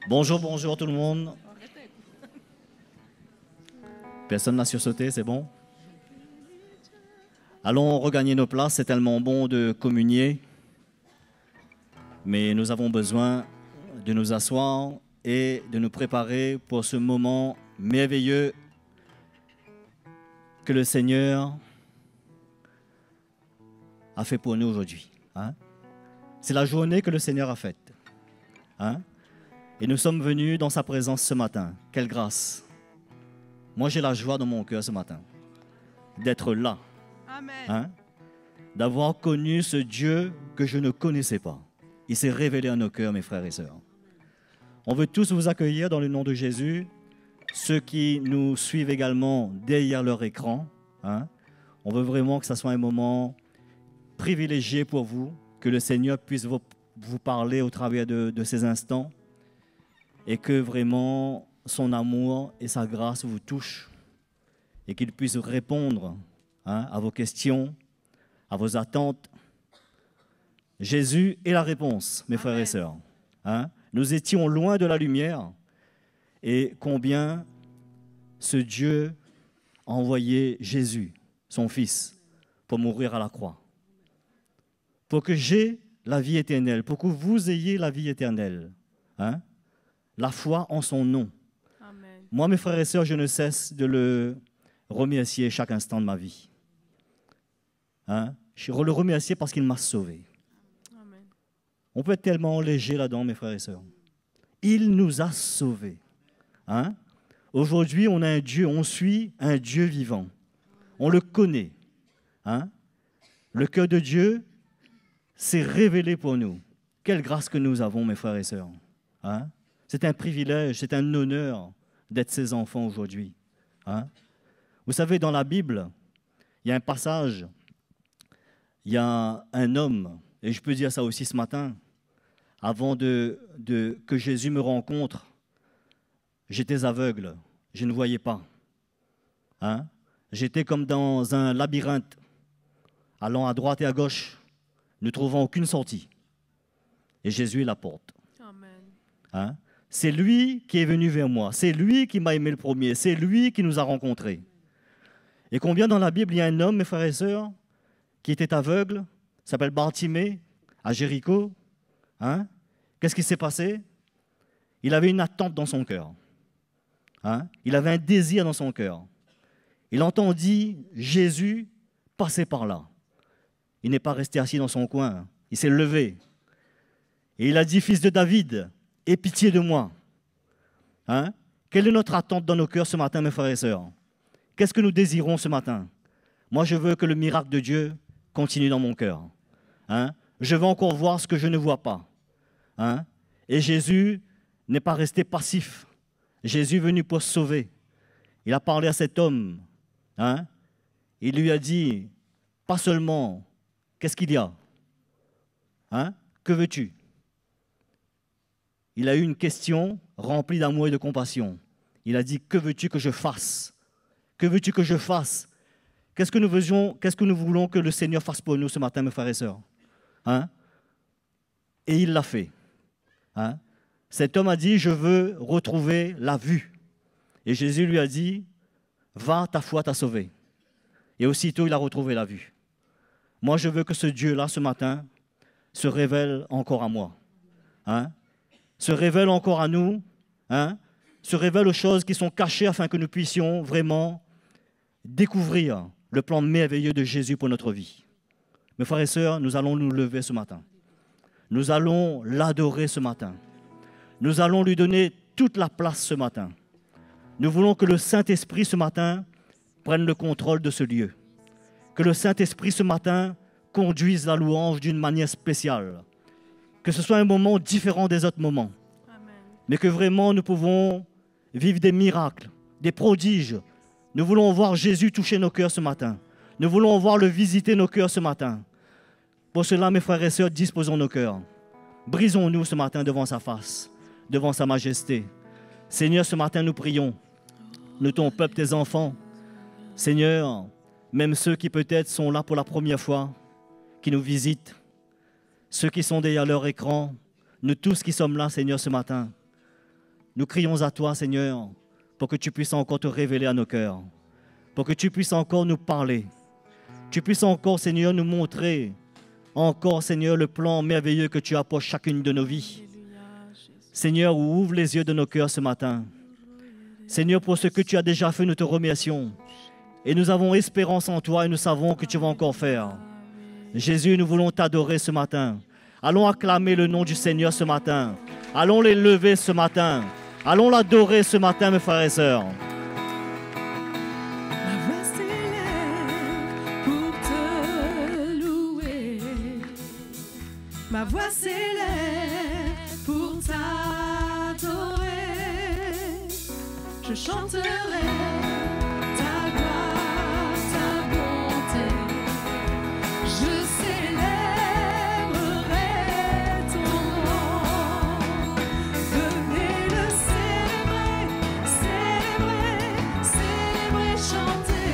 Bonjour, bonjour tout le monde. Personne n'a sursauté, c'est bon? Allons regagner nos places, c'est tellement bon de communier. Mais nous avons besoin de nous asseoir et de nous préparer pour ce moment merveilleux que le Seigneur a fait pour nous aujourd'hui. Hein? C'est la journée que le Seigneur a faite. Hein? Et nous sommes venus dans sa présence ce matin. Quelle grâce! Moi, j'ai la joie dans mon cœur ce matin d'être là. Hein? D'avoir connu ce Dieu que je ne connaissais pas. Il s'est révélé à nos cœurs, mes frères et sœurs. On veut tous vous accueillir dans le nom de Jésus. Ceux qui nous suivent également derrière leur écran. Hein? On veut vraiment que ce soit un moment privilégié pour vous, que le Seigneur puisse vous parler au travers de ces instants et que vraiment son amour et sa grâce vous touchent et qu'il puisse répondre à vos questions, à vos attentes. Jésus est la réponse, mes frères et sœurs. Hein? Nous étions loin de la lumière et combien ce Dieu a envoyé Jésus, son Fils, pour mourir à la croix. Pour que j'ai la vie éternelle, pour que vous ayez la vie éternelle. Hein? La foi en son nom. Amen. Moi, mes frères et sœurs, je ne cesse de le remercier chaque instant de ma vie. Hein? Je le remercie parce qu'il m'a sauvé. Amen. On peut être tellement léger là-dedans, mes frères et sœurs. Il nous a sauvés. Hein? Aujourd'hui, on a un Dieu, on suit un Dieu vivant. On le connaît. Hein? Le cœur de Dieu s'est révélé pour nous. Quelle grâce que nous avons, mes frères et sœurs. Hein? C'est un privilège, c'est un honneur d'être ses enfants aujourd'hui. Hein? Vous savez, dans la Bible, il y a un passage, il y a un homme, et je peux dire ça aussi ce matin, avant que Jésus me rencontre, j'étais aveugle, je ne voyais pas. Hein? J'étais comme dans un labyrinthe, allant à droite et à gauche, ne trouvant aucune sortie. Et Jésus est la porte. Amen. Hein? C'est lui qui est venu vers moi, c'est lui qui m'a aimé le premier, c'est lui qui nous a rencontrés. Et combien dans la Bible, il y a un homme, mes frères et sœurs, qui était aveugle, s'appelle Bartimée, à Jéricho. Hein? Qu'est-ce qui s'est passé? Il avait une attente dans son cœur. Hein? Il avait un désir dans son cœur. Il entendit Jésus passer par là. Il n'est pas resté assis dans son coin, il s'est levé. Et il a dit, fils de David, aie pitié de moi. Hein? Quelle est notre attente dans nos cœurs ce matin, mes frères et sœurs? Qu'est-ce que nous désirons ce matin? Moi, je veux que le miracle de Dieu continue dans mon cœur. Hein? Je veux encore voir ce que je ne vois pas. Hein? Et Jésus n'est pas resté passif. Jésus est venu pour sauver. Il a parlé à cet homme. Hein? Il lui a dit, pas seulement, qu'est-ce qu'il y a? Hein? Que veux-tu? Il a eu une question remplie d'amour et de compassion. Il a dit, que veux-tu que je fasse? Que veux-tu que je fasse? Qu'est-ce que nous voulons que le Seigneur fasse pour nous ce matin, mes frères et sœurs? Hein? Et il l'a fait. Hein? Cet homme a dit, je veux retrouver la vue. Et Jésus lui a dit, va, ta foi t'a sauvé. Et aussitôt, il a retrouvé la vue. Moi, je veux que ce Dieu-là, ce matin, se révèle encore à moi. Hein? Se révèle encore à nous, hein? Se révèle aux choses qui sont cachées afin que nous puissions vraiment découvrir le plan merveilleux de Jésus pour notre vie. Mes frères et sœurs, nous allons nous lever ce matin. Nous allons l'adorer ce matin. Nous allons lui donner toute la place ce matin. Nous voulons que le Saint-Esprit ce matin prenne le contrôle de ce lieu. Que le Saint-Esprit ce matin conduise la louange d'une manière spéciale. Que ce soit un moment différent des autres moments. Amen. Mais que vraiment nous pouvons vivre des miracles, des prodiges. Nous voulons voir Jésus toucher nos cœurs ce matin. Nous voulons voir le visiter nos cœurs ce matin. Pour cela, mes frères et sœurs, disposons nos cœurs. Brisons-nous ce matin devant sa face, devant sa majesté. Seigneur, ce matin, nous prions. Nous, ton peuple, tes enfants. Seigneur, même ceux qui peut-être sont là pour la première fois, qui nous visitent, ceux qui sont derrière leur écran, nous tous qui sommes là, Seigneur, ce matin, Nous crions à toi, Seigneur, pour que tu puisses encore te révéler à nos cœurs, pour que tu puisses encore nous parler. Tu puisses encore, Seigneur, nous montrer encore, Seigneur, le plan merveilleux que tu as pour chacune de nos vies. Seigneur, ouvre les yeux de nos cœurs ce matin. Seigneur, pour ce que tu as déjà fait, nous te remercions. Et nous avons espérance en toi et nous savons que tu vas encore faire. Jésus, nous voulons t'adorer ce matin. Allons acclamer le nom du Seigneur ce matin. Allons l'élever ce matin. Allons l'adorer ce matin, mes frères et sœurs. Ma voix s'élève pour te louer. Ma voix s'élève pour t'adorer. Je chanterai ta gloire, ta bonté. Je célébrerai ton nom. Venez le célébrer, célébrer, célébrer, chanter.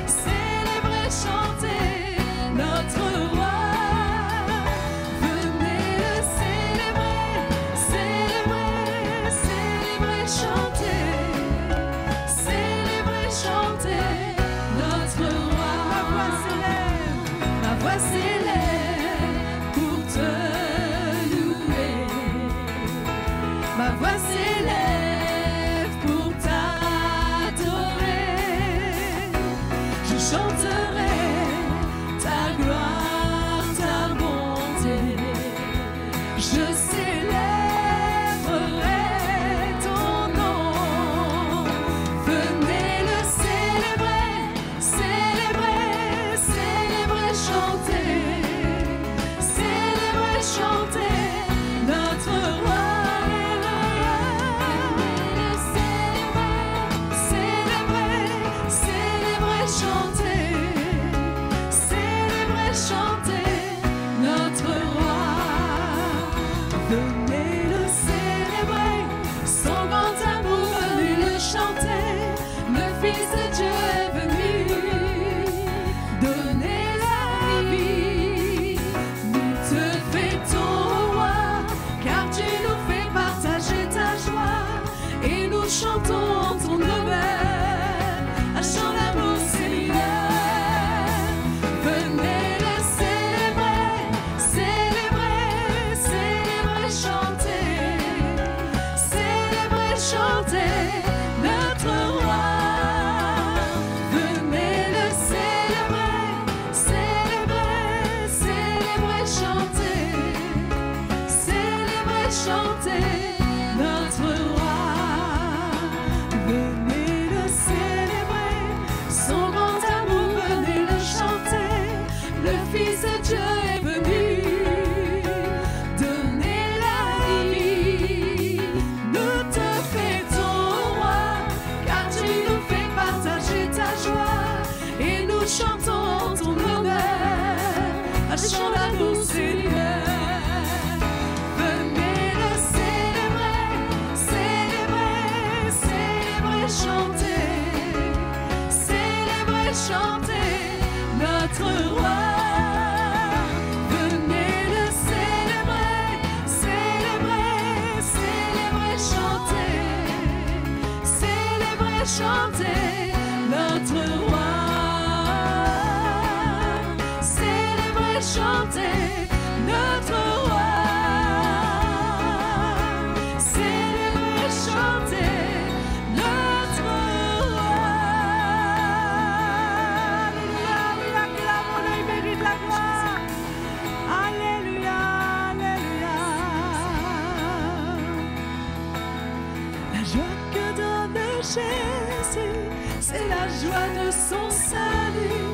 Célébrer, chanter notre roi. Venez le célébrer, célébrer, célébrer, chanter. Célébrer, chanter notre roi. Ma voix s'élève pour te louer. Ma voix s'élève pour t'adorer. Je chanterai ta gloire, ta bonté. Je célébrerai ton nom. Venez le célébrer, célébrer, célébrer, chanter. Célébrer, chanter notre roi. Célébrer, célébrer, chanter. Célébrer, chanter notre roi. Venez le célébrer, son grand amour, venez le chanter. Le Fils de Dieu est venu donner la vie. Nous te fêtons, roi, car tu nous fais partager ta joie. Et nous chantons ton honneur, un chant d'amour, Seigneur. Venez le célébrer, célébrer, célébrer, chanter. Célébrer, chanter notre roi. Venez le célébrer, célébrer, célébrer, chanter. Célébrer, chanter notre roi. Venez le célébrer, son grand amour, venez le chanter. Le Fils de Dieu est venu donner la vie. Nous te fêtons, roi, car tu nous fais partager ta joie. Et nous chantons ton honneur, un chant d'amour, Seigneur. Venez le célébrer, célébrer, célébrer, chanter. Célébrer, chanter notre roi. Venez le célébrer, célébrer, célébrer, chanter. Célébrer, chanter notre roi. Célébrer, chanter notre roi. Célébrer, chanter notre roi. Alléluia, acclamons-le, il mérite la gloire. Alléluia, alléluia. La joie que donne Jésus, c'est la joie de son salut.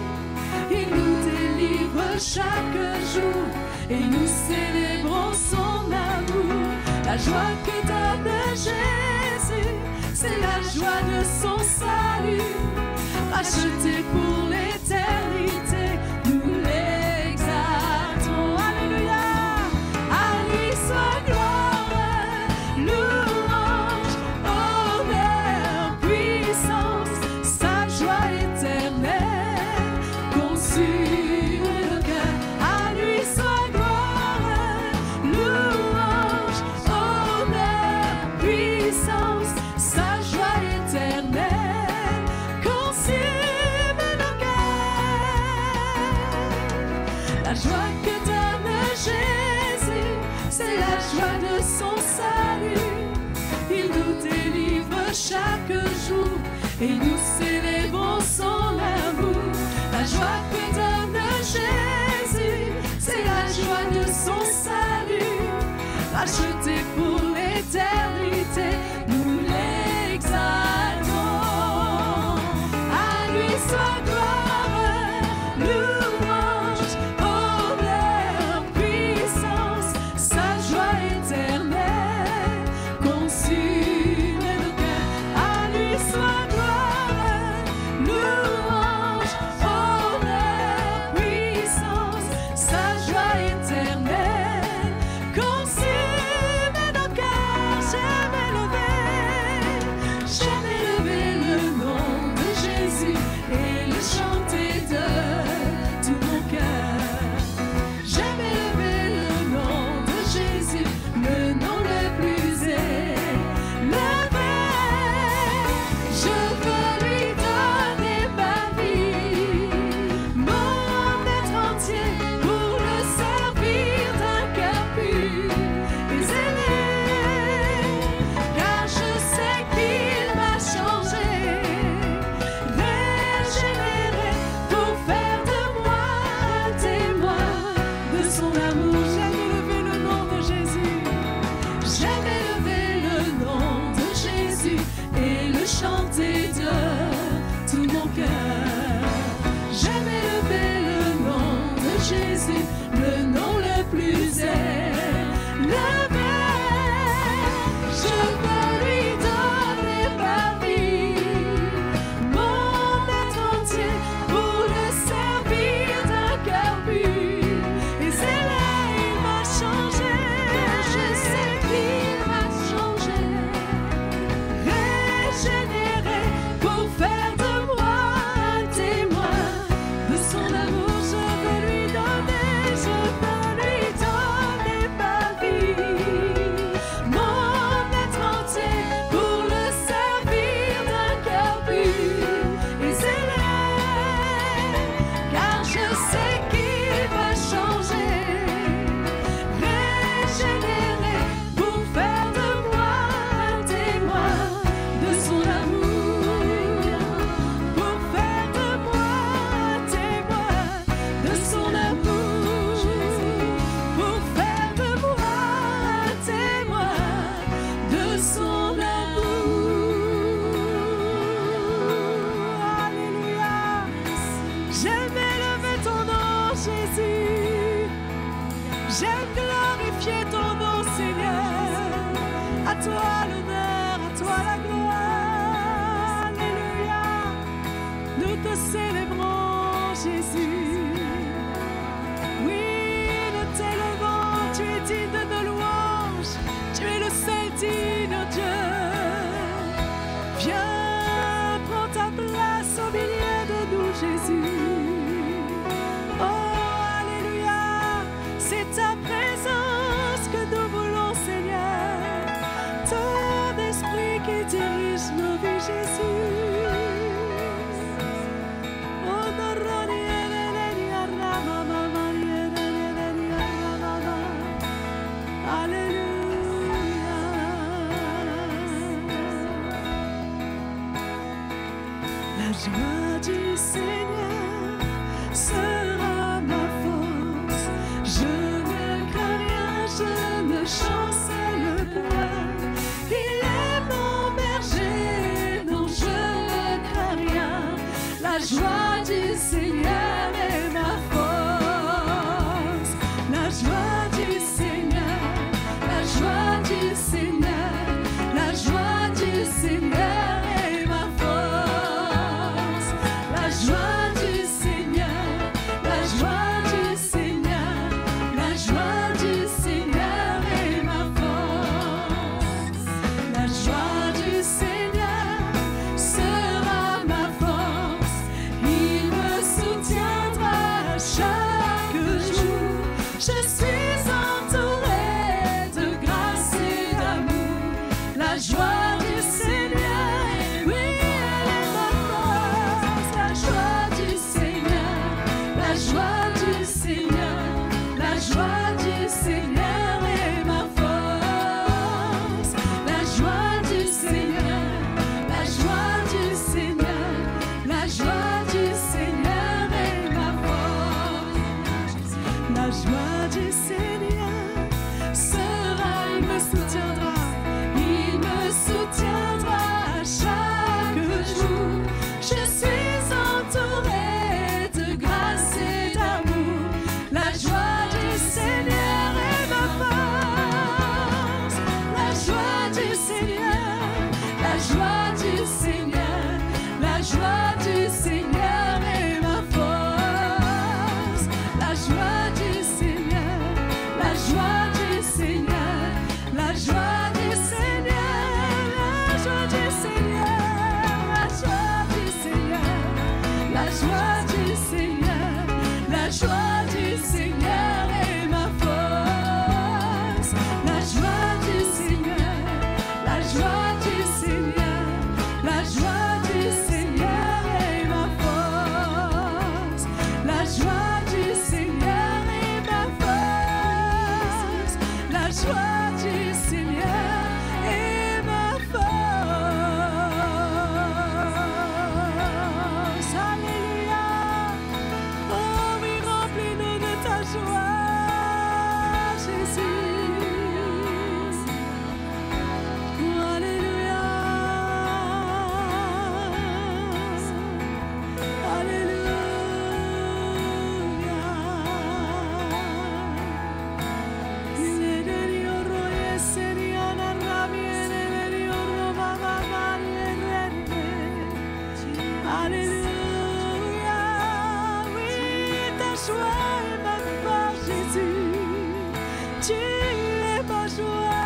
Il nous délivre chaque jour et nous célébrons son amour. La joie que donne Jésus, c'est la joie de son salut. Racheté pour l'éternité, nous l'exaltons. Alléluia, à lui soit gloire, louange, honneur, puissance, sa joie éternelle consume le cœur. À lui soit gloire, louange, honneur, puissance. de son salut. Il nous délivre chaque jour et nous célébrons son amour. La joie que donne Jésus, c'est la joie de son salut. Racheté pour l'éternité, nous l'exaltons. À lui soit gloire, louange, honneur, puissance, sa joie éternelle consume nos cœurs. À lui soit gloire, louange, honneur, puissance, sa joie éternelle consume nos cœurs. J'aime élever le nom de Jésus et le chanter de tout mon cœur. J'aime élever le nom de Jésus, le nom le plus élevé. Je veux lui donner ma vie, mon être entier, pour le servir d'un cœur pur et zélé. Car je sais qu'il m'a changé, régénéré, pour faire de moi un témoin de son amour. J'aime élever le nom de Jésus. J'aime élever le nom de Jésus et le chanter de tout mon cœur. J'aime élever le nom de Jésus, le nom le plus élevé. Je veux lui donner ma vie, mon être entier, pour le servir d'un cœur pur et zélé. Il m'a changé, je sais qu'il m'a changé, régénéré, pour faire de moi un témoin de son amour. Je veux lui donner ma vie, mon être entier, pour le servir d'un cœur pur et zélé. Car je sais qu'il va changer, régénérer, pour faire de moi un témoin de son amour, pour faire de moi un témoin de son amour, pour faire de moi un témoin de son amour. Alléluia. J'aime élever ton nom, Jésus. J'aime glorifier ton nom, Seigneur. À toi l'honneur, à toi la gloire. Alléluia. Nous te célébrons, Jésus. Oui, nous t'élevons, tu es digne de nos louanges. Tu es le seul digne, oh Dieu. Viens, prends ta place au milieu de nous, Jésus. Oh, alléluia. C'est ta présence que nous voulons, Seigneur. Ton esprit qui dirige nos vies, Jésus. Oh, la joie du Seigneur sera ma force. Je ne crains rien, je ne chancelle point. Il est mon berger, non je ne crains rien. La joie du Seigneur est ma force. La joie du Seigneur, la joie du Seigneur, la joie du Seigneur est ma force. La joie du Seigneur, la joie du Seigneur, la joie du Seigneur est ma force. La joie du Seigneur sera ma force. Il me soutient. du Seigneur, la joie du Seigneur, la joie du Seigneur est ma force. La joie du Seigneur, la joie du Seigneur, la joie du Seigneur, la joie du Seigneur, la joie du Seigneur, la joie du Seigneur, la joie du Seigneur est ma force. La joie du Seigneur, la joie du Seigneur, la joie du Seigneur est ma force. La joie du Seigneur est ma force. La joie du Seigneur est ma force. Alléluia. Oh oui, remplis-nous de ta joie, Jésus. Alléluia. Alléluia. Oui, ta joie est ma force, Jésus. Tu es ma joie.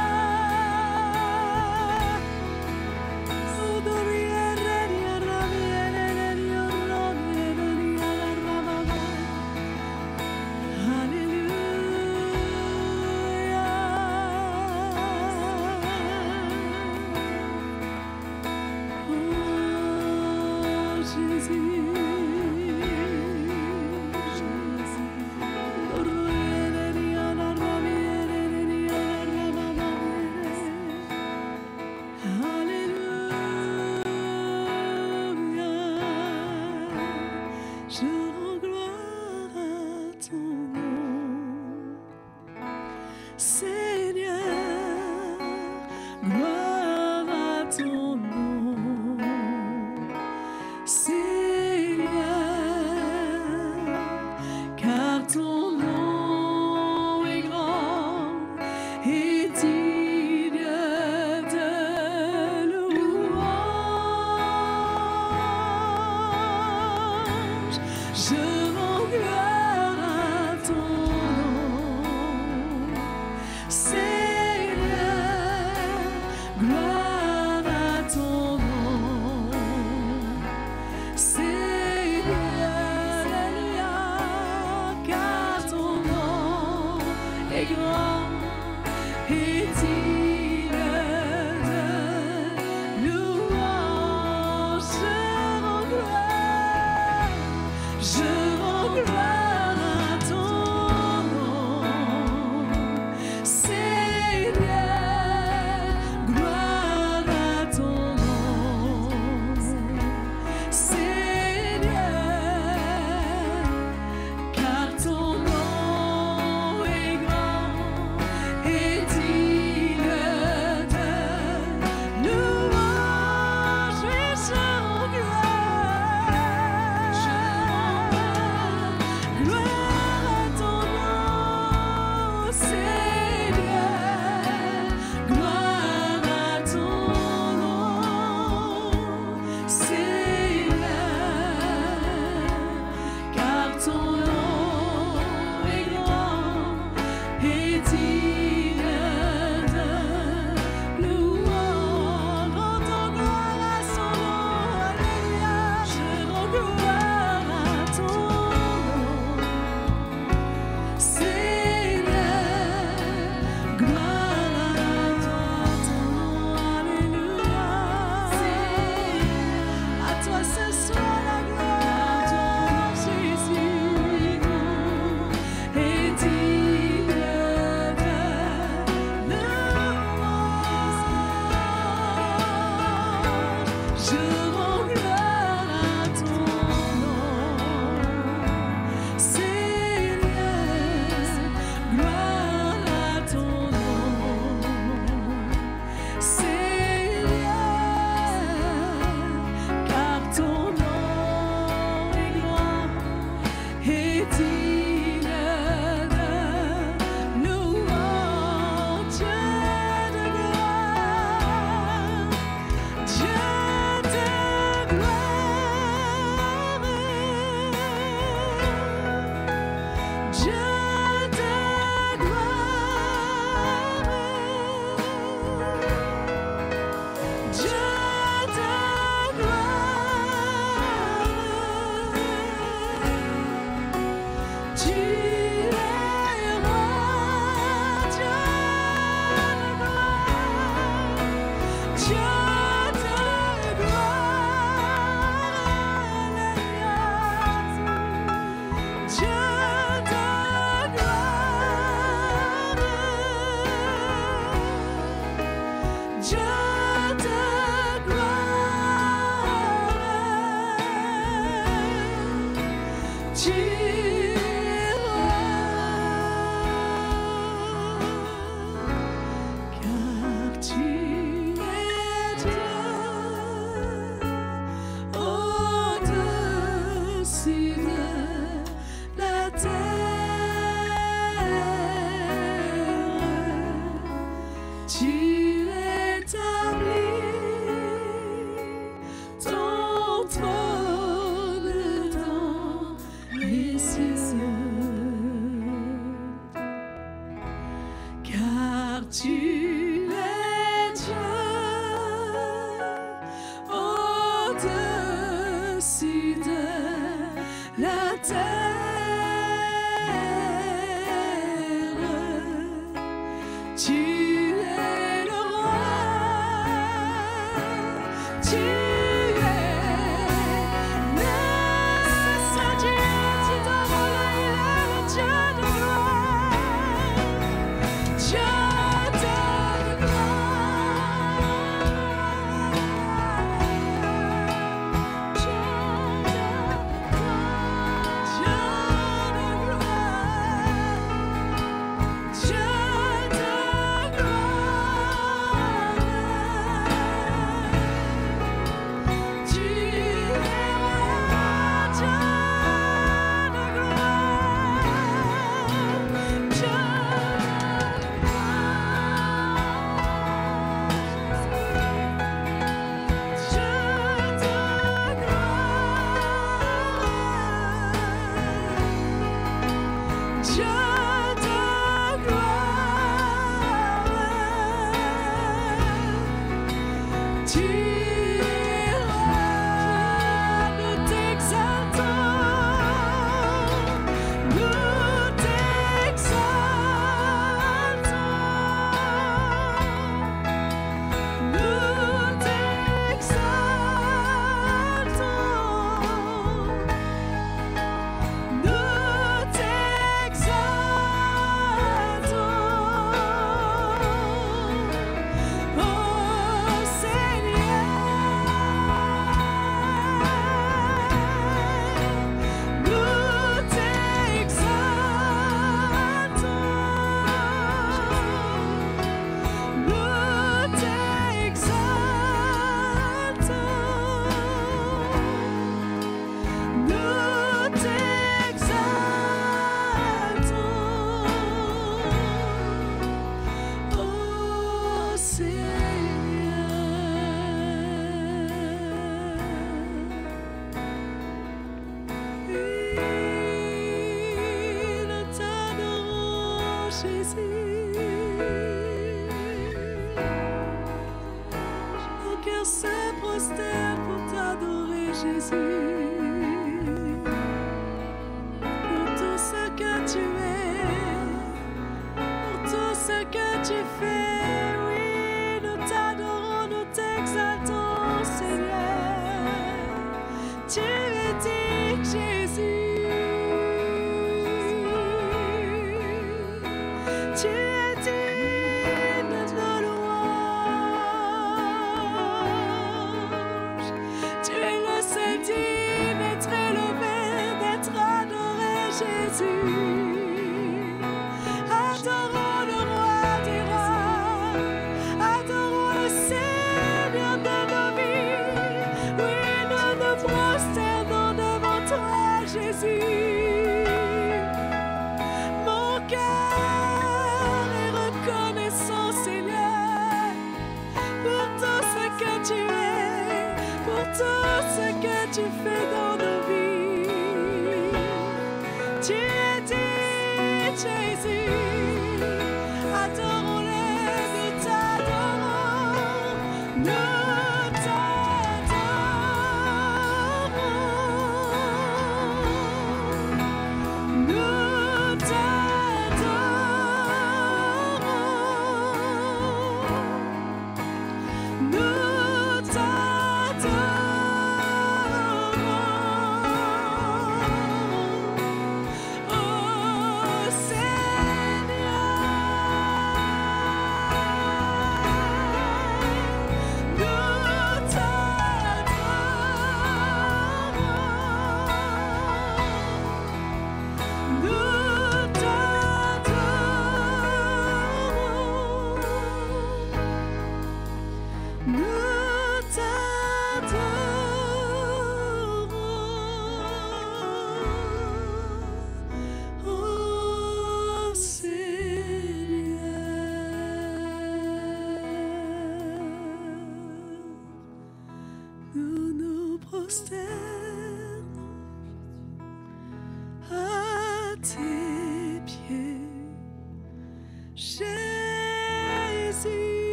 Je rends gloire à ton nom, Seigneur, gloire à ton nom, Seigneur, car ton nom est grand et digne de louange. Je rends gloire à ton nom, Seigneur, gloire à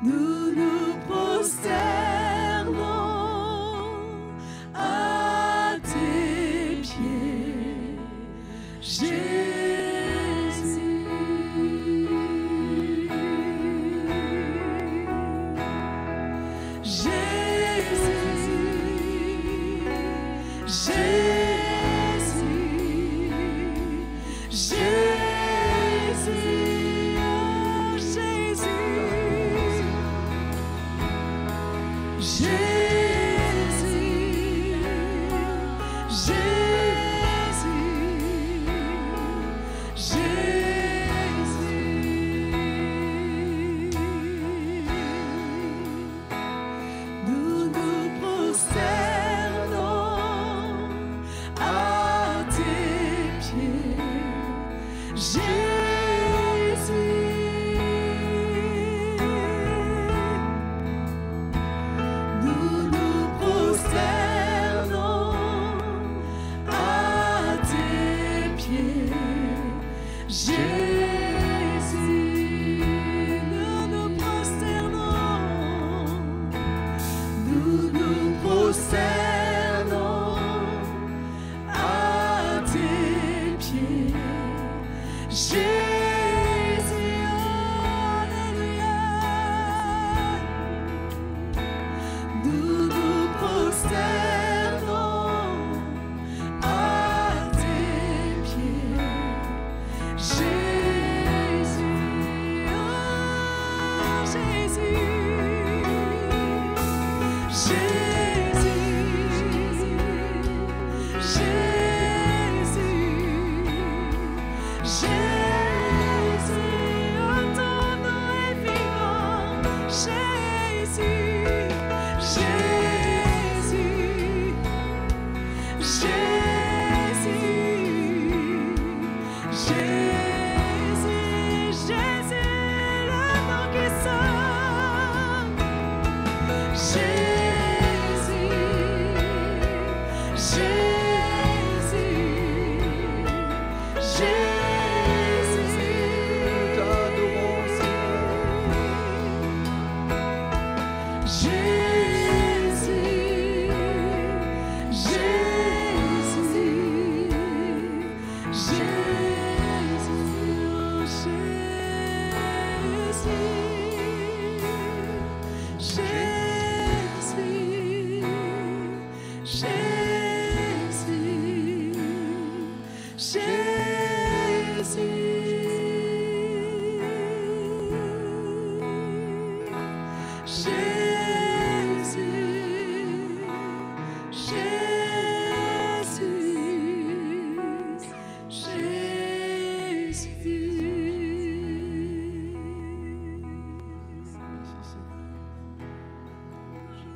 Nous nous prosternons à tes pieds,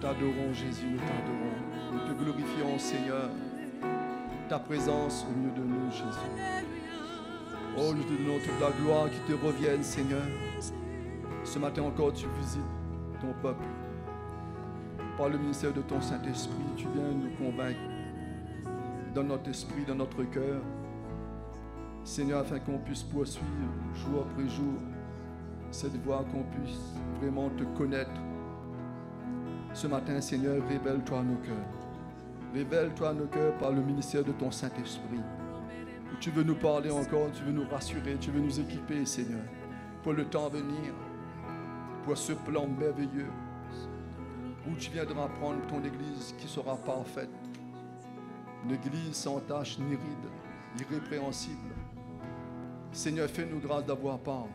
t'adorons, Jésus, nous t'adorons. Nous te glorifions, Seigneur, ta présence au milieu de nous, Jésus. Oh, nous te donnons toute la gloire qui te revienne, Seigneur. Ce matin encore, tu visites ton peuple. Par le ministère de ton Saint-Esprit, tu viens nous convaincre dans notre esprit, dans notre cœur, Seigneur, afin qu'on puisse poursuivre jour après jour cette voie, qu'on puisse vraiment te connaître. Ce matin, Seigneur, révèle-toi à nos cœurs. Révèle-toi à nos cœurs par le ministère de ton Saint-Esprit. Où tu veux nous parler encore, tu veux nous rassurer, tu veux nous équiper, Seigneur, pour le temps à venir, pour ce plan merveilleux, où tu viendras prendre ton Église qui sera parfaite. Une Église sans tache ni ride, irrépréhensible. Seigneur, fais-nous grâce d'avoir part.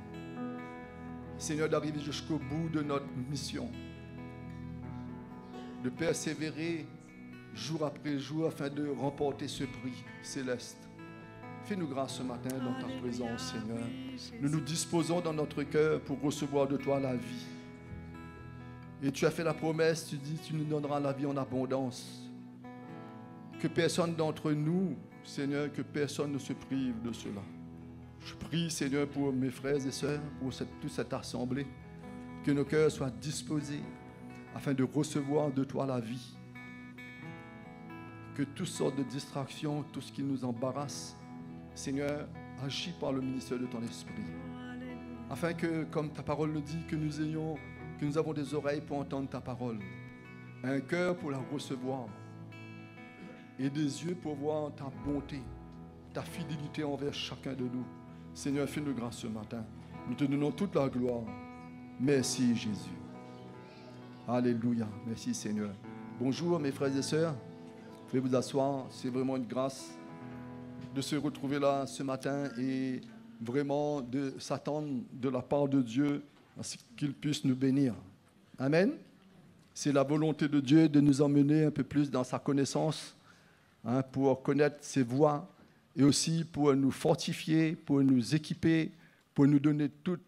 Seigneur, d'arriver jusqu'au bout de notre mission. De persévérer jour après jour afin de remporter ce prix céleste. Fais-nous grâce ce matin dans ta présence, Seigneur. Nous nous disposons dans notre cœur pour recevoir de toi la vie. Et tu as fait la promesse, tu dis, tu nous donneras la vie en abondance. Que personne d'entre nous, Seigneur, que personne ne se prive de cela. Je prie, Seigneur, pour mes frères et sœurs, pour toute cette assemblée, que nos cœurs soient disposés afin de recevoir de toi la vie. que toutes sortes de distractions, tout ce qui nous embarrasse, Seigneur, agis par le ministère de ton esprit. Afin que, comme ta parole le dit, que nous avons des oreilles pour entendre ta parole, un cœur pour la recevoir et des yeux pour voir ta bonté, ta fidélité envers chacun de nous. Seigneur, fais-nous grâce ce matin. Nous te donnons toute la gloire. Merci Jésus. Alléluia. Merci Seigneur. Bonjour mes frères et sœurs. Vous pouvez vous asseoir. C'est vraiment une grâce de se retrouver là ce matin et vraiment de s'attendre de la part de Dieu à ce qu'il puisse nous bénir. Amen. C'est la volonté de Dieu de nous emmener un peu plus dans sa connaissance, pour connaître ses voies et aussi pour nous fortifier, pour nous équiper, pour nous donner tout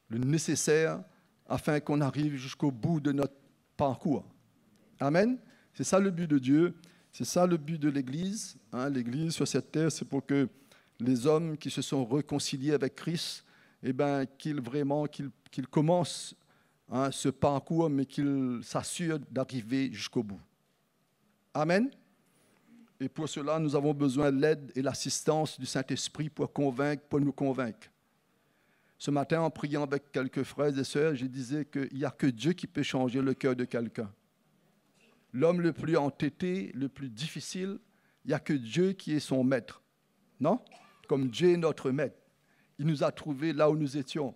le nécessaire afin qu'on arrive jusqu'au bout de notre parcours. Amen. C'est ça le but de Dieu, c'est ça le but de l'Église. L'Église sur cette terre, c'est pour que les hommes qui se sont réconciliés avec Christ, qu'ils commencent ce parcours, mais qu'ils s'assurent d'arriver jusqu'au bout. Amen. Et pour cela, nous avons besoin de l'aide et l'assistance du Saint-Esprit pour nous convaincre. Ce matin, en priant avec quelques frères et sœurs, je disais qu'il n'y a que Dieu qui peut changer le cœur de quelqu'un. L'homme le plus entêté, le plus difficile, il n'y a que Dieu qui est son maître. Non? Comme Dieu est notre maître. Il nous a trouvés là où nous étions.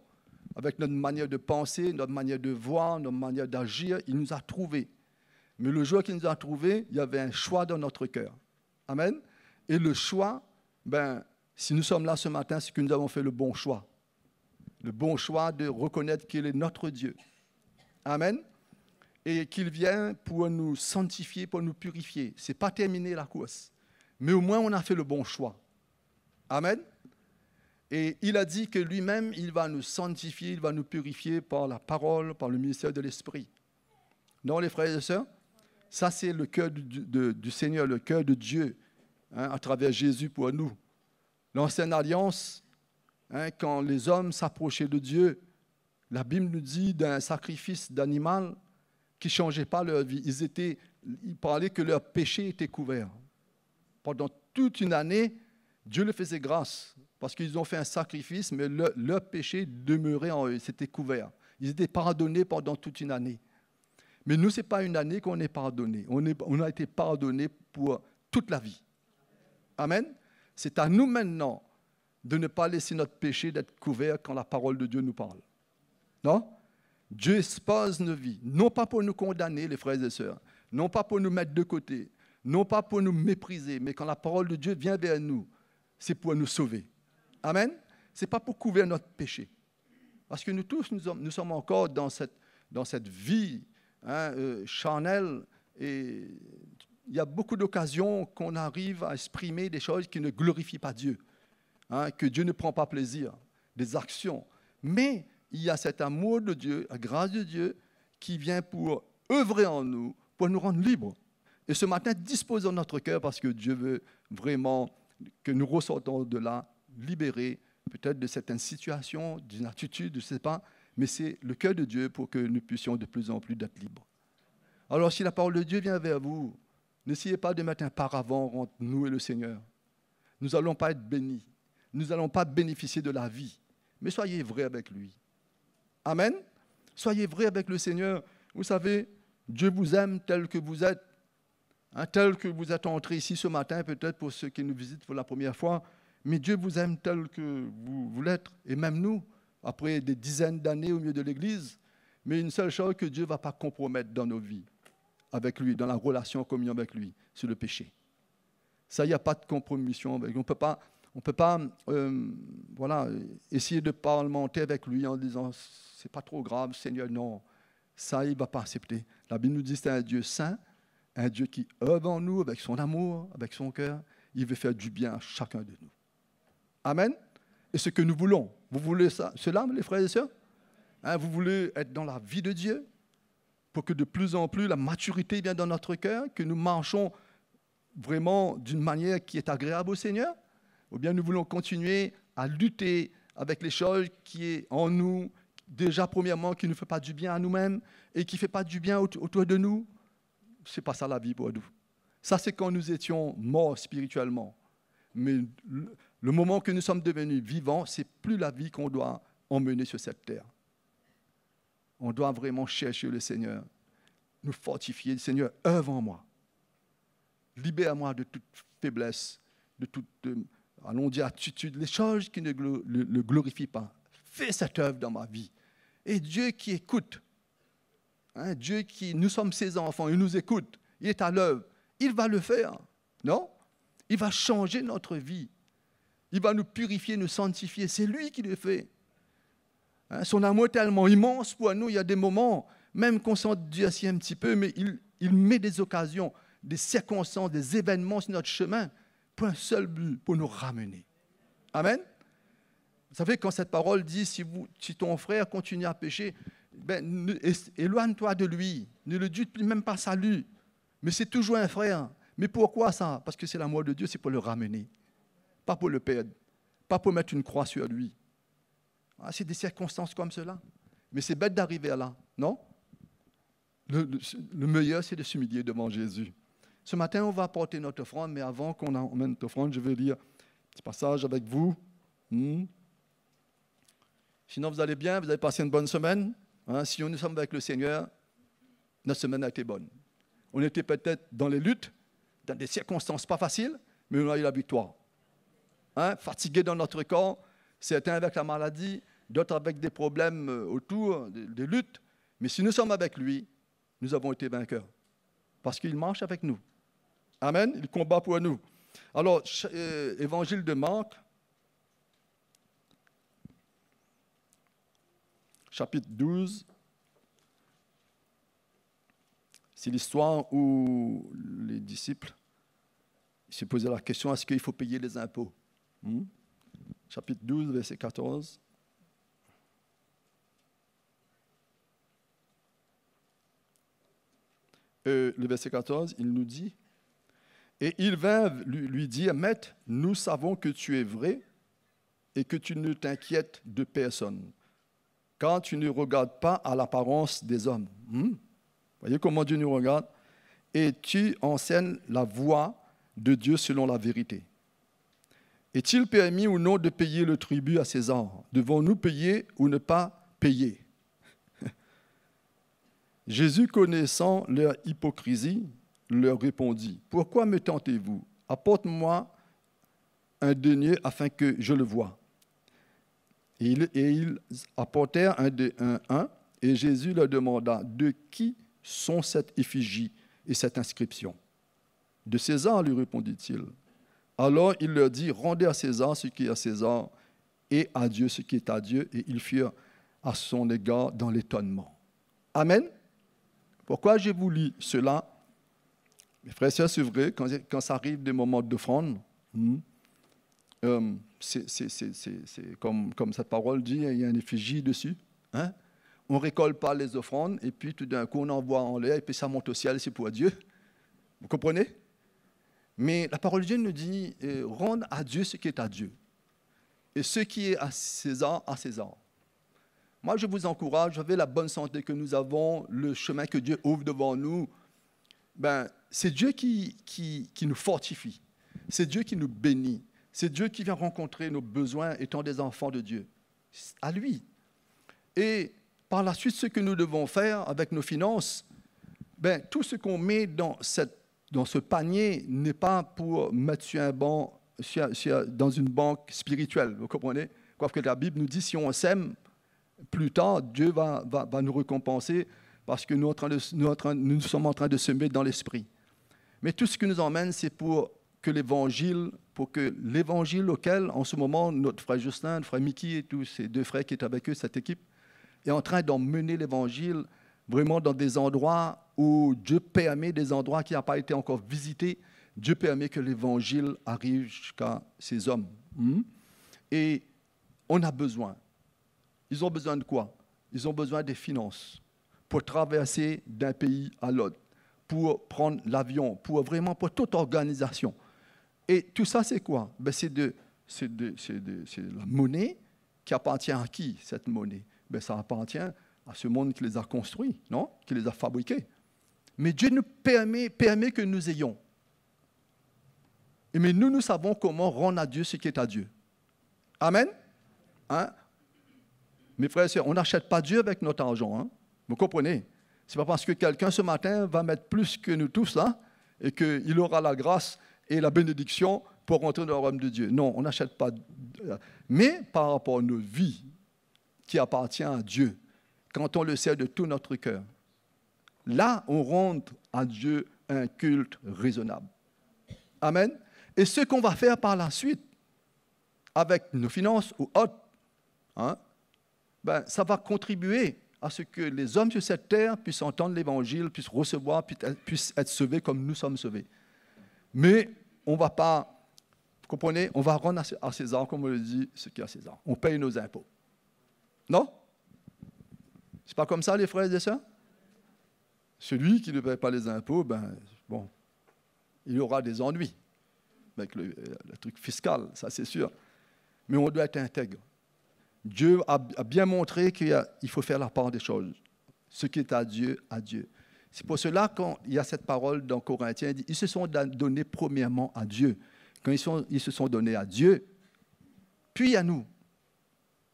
Avec notre manière de penser, notre manière de voir, notre manière d'agir, il nous a trouvés. Mais le jour qu'il nous a trouvés, il y avait un choix dans notre cœur. Amen. Et le choix, si nous sommes là ce matin, c'est que nous avons fait le bon choix. Le bon choix de reconnaître qu'il est notre Dieu. Amen. Et qu'il vient pour nous sanctifier, pour nous purifier. Ce n'est pas terminé la course. Mais au moins, on a fait le bon choix. Amen. Et il a dit que lui-même, il va nous sanctifier, il va nous purifier par la parole, par le ministère de l'Esprit. Non, les frères et sœurs? Ça, c'est le cœur du Seigneur, le cœur de Dieu, à travers Jésus pour nous. L'ancienne alliance, quand les hommes s'approchaient de Dieu, la Bible nous dit d'un sacrifice d'animal qui ne changeait pas leur vie. Ils parlaient que leur péché était couvert. Pendant toute une année, Dieu leur faisait grâce, parce qu'ils ont fait un sacrifice, mais leur péché demeurait en eux, c'était couvert. Ils étaient pardonnés pendant toute une année. Mais nous, ce n'est pas une année qu'on est pardonné. On a été pardonné pour toute la vie. Amen. C'est à nous maintenant de ne pas laisser notre péché d'être couvert quand la parole de Dieu nous parle. Non? Dieu expose nos vies, non pas pour nous condamner, les frères et sœurs, non pas pour nous mettre de côté, non pas pour nous mépriser, mais quand la parole de Dieu vient vers nous, c'est pour nous sauver. Amen. Ce n'est pas pour couvrir notre péché. Parce que nous tous, nous sommes encore dans cette vie charnelle, et il y a beaucoup d'occasions qu'on arrive à exprimer des choses qui ne glorifient pas Dieu, que Dieu ne prend pas plaisir, des actions. Mais il y a cet amour de Dieu, la grâce de Dieu, qui vient pour œuvrer en nous, pour nous rendre libres. Et ce matin, disposons notre cœur parce que Dieu veut vraiment que nous ressortons de là, libérés, peut-être de certaines situations, d'une attitude, je ne sais pas, mais c'est le cœur de Dieu pour que nous puissions de plus en plus d'être libres. Alors, si la parole de Dieu vient vers vous, n'essayez pas de mettre un paravent entre nous et le Seigneur. Nous n'allons pas être bénis. Nous n'allons pas bénéficier de la vie. Mais soyez vrais avec lui. Amen. Soyez vrais avec le Seigneur. Vous savez, Dieu vous aime tel que vous êtes. Tel que vous êtes entré ici ce matin, peut-être pour ceux qui nous visitent pour la première fois. Mais Dieu vous aime tel que vous l'êtes. Et même nous, après des dizaines d'années au milieu de l'Église. Mais une seule chose que Dieu ne va pas compromettre dans nos vies, avec lui, dans la relation en communion avec lui, c'est le péché. Ça, il n'y a pas de compromission. On ne peut pas essayer de parlementer avec lui en disant « c'est pas trop grave, Seigneur ». Non, ça, il ne va pas accepter. La Bible nous dit que c'est un Dieu saint, un Dieu qui œuvre en nous avec son amour, avec son cœur. Il veut faire du bien à chacun de nous. Amen. Et ce que nous voulons. Vous voulez cela, les frères et sœurs? Vous voulez être dans la vie de Dieu pour que de plus en plus la maturité vienne dans notre cœur, que nous marchons vraiment d'une manière qui est agréable au Seigneur? Ou bien nous voulons continuer à lutter avec les choses qui sont en nous, déjà premièrement, qui ne fait pas du bien à nous-mêmes et qui ne fait pas du bien autour de nous? Ce n'est pas ça la vie pour nous. Ça, c'est quand nous étions morts spirituellement. Mais le moment que nous sommes devenus vivants, ce n'est plus la vie qu'on doit emmener sur cette terre. On doit vraiment chercher le Seigneur, nous fortifier. Seigneur, œuvre en moi. Libère-moi de toute faiblesse, de toute, allons dire, attitude, les choses qui ne le glorifient pas. Fais cette œuvre dans ma vie. Et Dieu qui écoute, hein, Dieu qui, nous sommes ses enfants, il nous écoute, il est à l'œuvre, il va le faire, non? Il va changer notre vie. Il va nous purifier, nous sanctifier. C'est lui qui le fait. Hein, son amour est tellement immense pour nous. Il y a des moments, même qu'on s'en dit assis un petit peu, mais il met des occasions, des circonstances, des événements sur notre chemin pour un seul but, pour nous ramener. Amen. Vous savez, quand cette parole dit, si ton frère continue à pécher, ben, éloigne-toi de lui. Ne le dis même pas salut. Mais c'est toujours un frère. Mais pourquoi ça? Parce que c'est l'amour de Dieu, c'est pour le ramener. Pas pour le perdre. Pas pour mettre une croix sur lui. Ah, c'est des circonstances comme cela. Mais c'est bête d'arriver là, non? Le meilleur, c'est de s'humilier devant Jésus. Ce matin, on va apporter notre offrande, mais avant qu'on emmène notre offrande, je vais lire un petit passage avec vous. Sinon, vous allez bien, vous avez passé une bonne semaine. Hein? Si nous sommes avec le Seigneur, notre semaine a été bonne. On était peut-être dans les luttes, dans des circonstances pas faciles, mais on a eu la victoire. Hein? Fatigués dans notre corps, certains avec la maladie, d'autres avec des problèmes autour, des luttes. Mais si nous sommes avec lui, nous avons été vainqueurs. Parce qu'il marche avec nous. Amen. Il combat pour nous. Alors, évangile de Marc, chapitre 12. C'est l'histoire où les disciples se posaient la question, est-ce qu'il faut payer les impôts? Chapitre 12, verset 14. Le verset 14, il nous dit, « Et il vint lui dire, « Maître, nous savons que tu es vrai et que tu ne t'inquiètes de personne, car tu ne regardes pas à l'apparence des hommes. » Voyez comment Dieu nous regarde. « Et tu enseignes la voie de Dieu selon la vérité. Est-il permis ou non de payer le tribut à César? Devons-nous payer ou ne pas payer? » Jésus, connaissant leur hypocrisie, leur répondit, « Pourquoi me tentez-vous? Apporte-moi un denier afin que je le voie. » Et ils apportèrent un, et Jésus leur demanda, « De qui sont cette effigie et cette inscription? » « De César, lui répondit-il. Alors il leur dit, « Rendez à César ce qui est à César, et à Dieu ce qui est à Dieu. » Et ils furent à son égard dans l'étonnement. Amen. Pourquoi j'ai voulu cela? Mes frères et sœurs, c'est vrai, quand ça arrive des moments d'offrande, c'est comme cette parole dit, il y a une effigie dessus. Hein? On ne récolte pas les offrandes, et puis tout d'un coup, on envoie en l'air, et puis ça monte au ciel, c'est pour Dieu. Vous comprenez? Mais la parole de Dieu nous dit, rendre à Dieu ce qui est à Dieu. Et ce qui est à César, à César. Moi, je vous encourage, avec la bonne santé que nous avons, le chemin que Dieu ouvre devant nous, ben, c'est Dieu qui nous fortifie. C'est Dieu qui nous bénit. C'est Dieu qui vient rencontrer nos besoins étant des enfants de Dieu. À lui. Et par la suite, ce que nous devons faire avec nos finances, ben, tout ce qu'on met dans ce panier n'est pas pour mettre sur un banc, dans une banque spirituelle. Vous comprenez? Quoique la Bible nous dit, si on sème, plus tard, Dieu va nous récompenser parce que nous sommes en train de semer dans l'esprit. Mais tout ce qui nous emmène, c'est pour que l'évangile auquel, en ce moment, notre frère Justin, notre frère Mickey et tous ces deux frères qui sont avec eux, cette équipe, est en train d'emmener l'évangile vraiment dans des endroits où Dieu permet, des endroits qui n'ont pas été encore visités, Dieu permet que l'évangile arrive jusqu'à ces hommes. Et on a besoin. Ils ont besoin de quoi? Ils ont besoin des finances pour traverser d'un pays à l'autre, pour prendre l'avion, pour toute organisation. Et tout ça, c'est quoi? Ben, c'est la monnaie qui appartient à qui, cette monnaie? Ben, ça appartient à ce monde qui les a construits, non? Qui les a fabriqués. Mais Dieu nous permet que nous ayons. Mais nous savons comment rendre à Dieu ce qui est à Dieu. Amen. Hein? Mes frères et sœurs, on n'achète pas Dieu avec notre argent. Hein? Vous comprenez? Ce n'est pas parce que quelqu'un ce matin va mettre plus que nous tous là et qu'il aura la grâce et la bénédiction pour rentrer dans le royaume de Dieu. Non, on n'achète pas. Mais par rapport à nos vies qui appartient à Dieu, quand on le sait de tout notre cœur, là, on rend à Dieu un culte raisonnable. Amen. Et ce qu'on va faire par la suite, avec nos finances ou autres, hein, ben, ça va contribuer à ce que les hommes sur cette terre puissent entendre l'Évangile, puissent recevoir, puissent être sauvés comme nous sommes sauvés. Mais on ne va pas, vous comprenez, on va rendre à César, comme on le dit, ce qui est à César. On paye nos impôts. Non? C'est pas comme ça, les frères et sœurs? Celui qui ne paye pas les impôts, ben, bon, il aura des ennuis avec le truc fiscal, ça c'est sûr. Mais on doit être intègre. Dieu a bien montré qu'il faut faire la part des choses. Ce qui est à Dieu, à Dieu. C'est pour cela quand il y a cette parole dans Corinthiens, il dit, ils se sont donnés premièrement à Dieu. Quand ils se sont donnés à Dieu, puis à nous.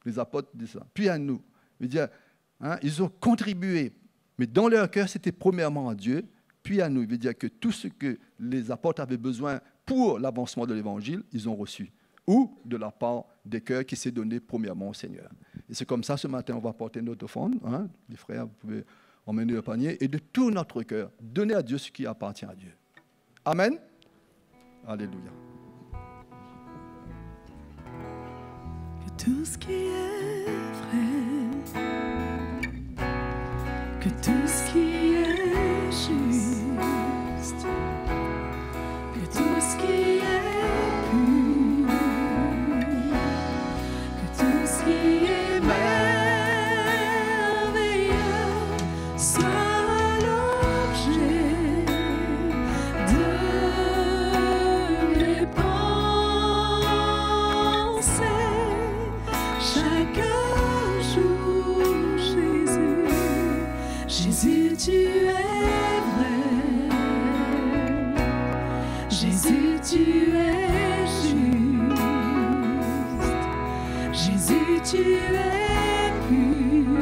Les apôtres disent ça. Puis à nous. Je veux dire, hein, ils ont contribué. Mais dans leur cœur, c'était premièrement à Dieu, puis à nous. Il veut dire que tout ce que les apôtres avaient besoin pour l'avancement de l'Évangile, ils ont reçu. Ou de la part des cœurs qui s'est donné premièrement au Seigneur. Et c'est comme ça, ce matin, on va porter notre offrande. Hein, les frères, vous pouvez emmener le panier. Et de tout notre cœur, donner à Dieu ce qui appartient à Dieu. Amen. Alléluia. Que tout ce qui est vrai, que tout ce qui est juste, que tout ce qui est pur, que tout ce qui est merveilleux soit l'objet de mes pensées. Chaque jour, Jésus, tu es vrai. Jésus, tu es juste. Jésus, tu es pur.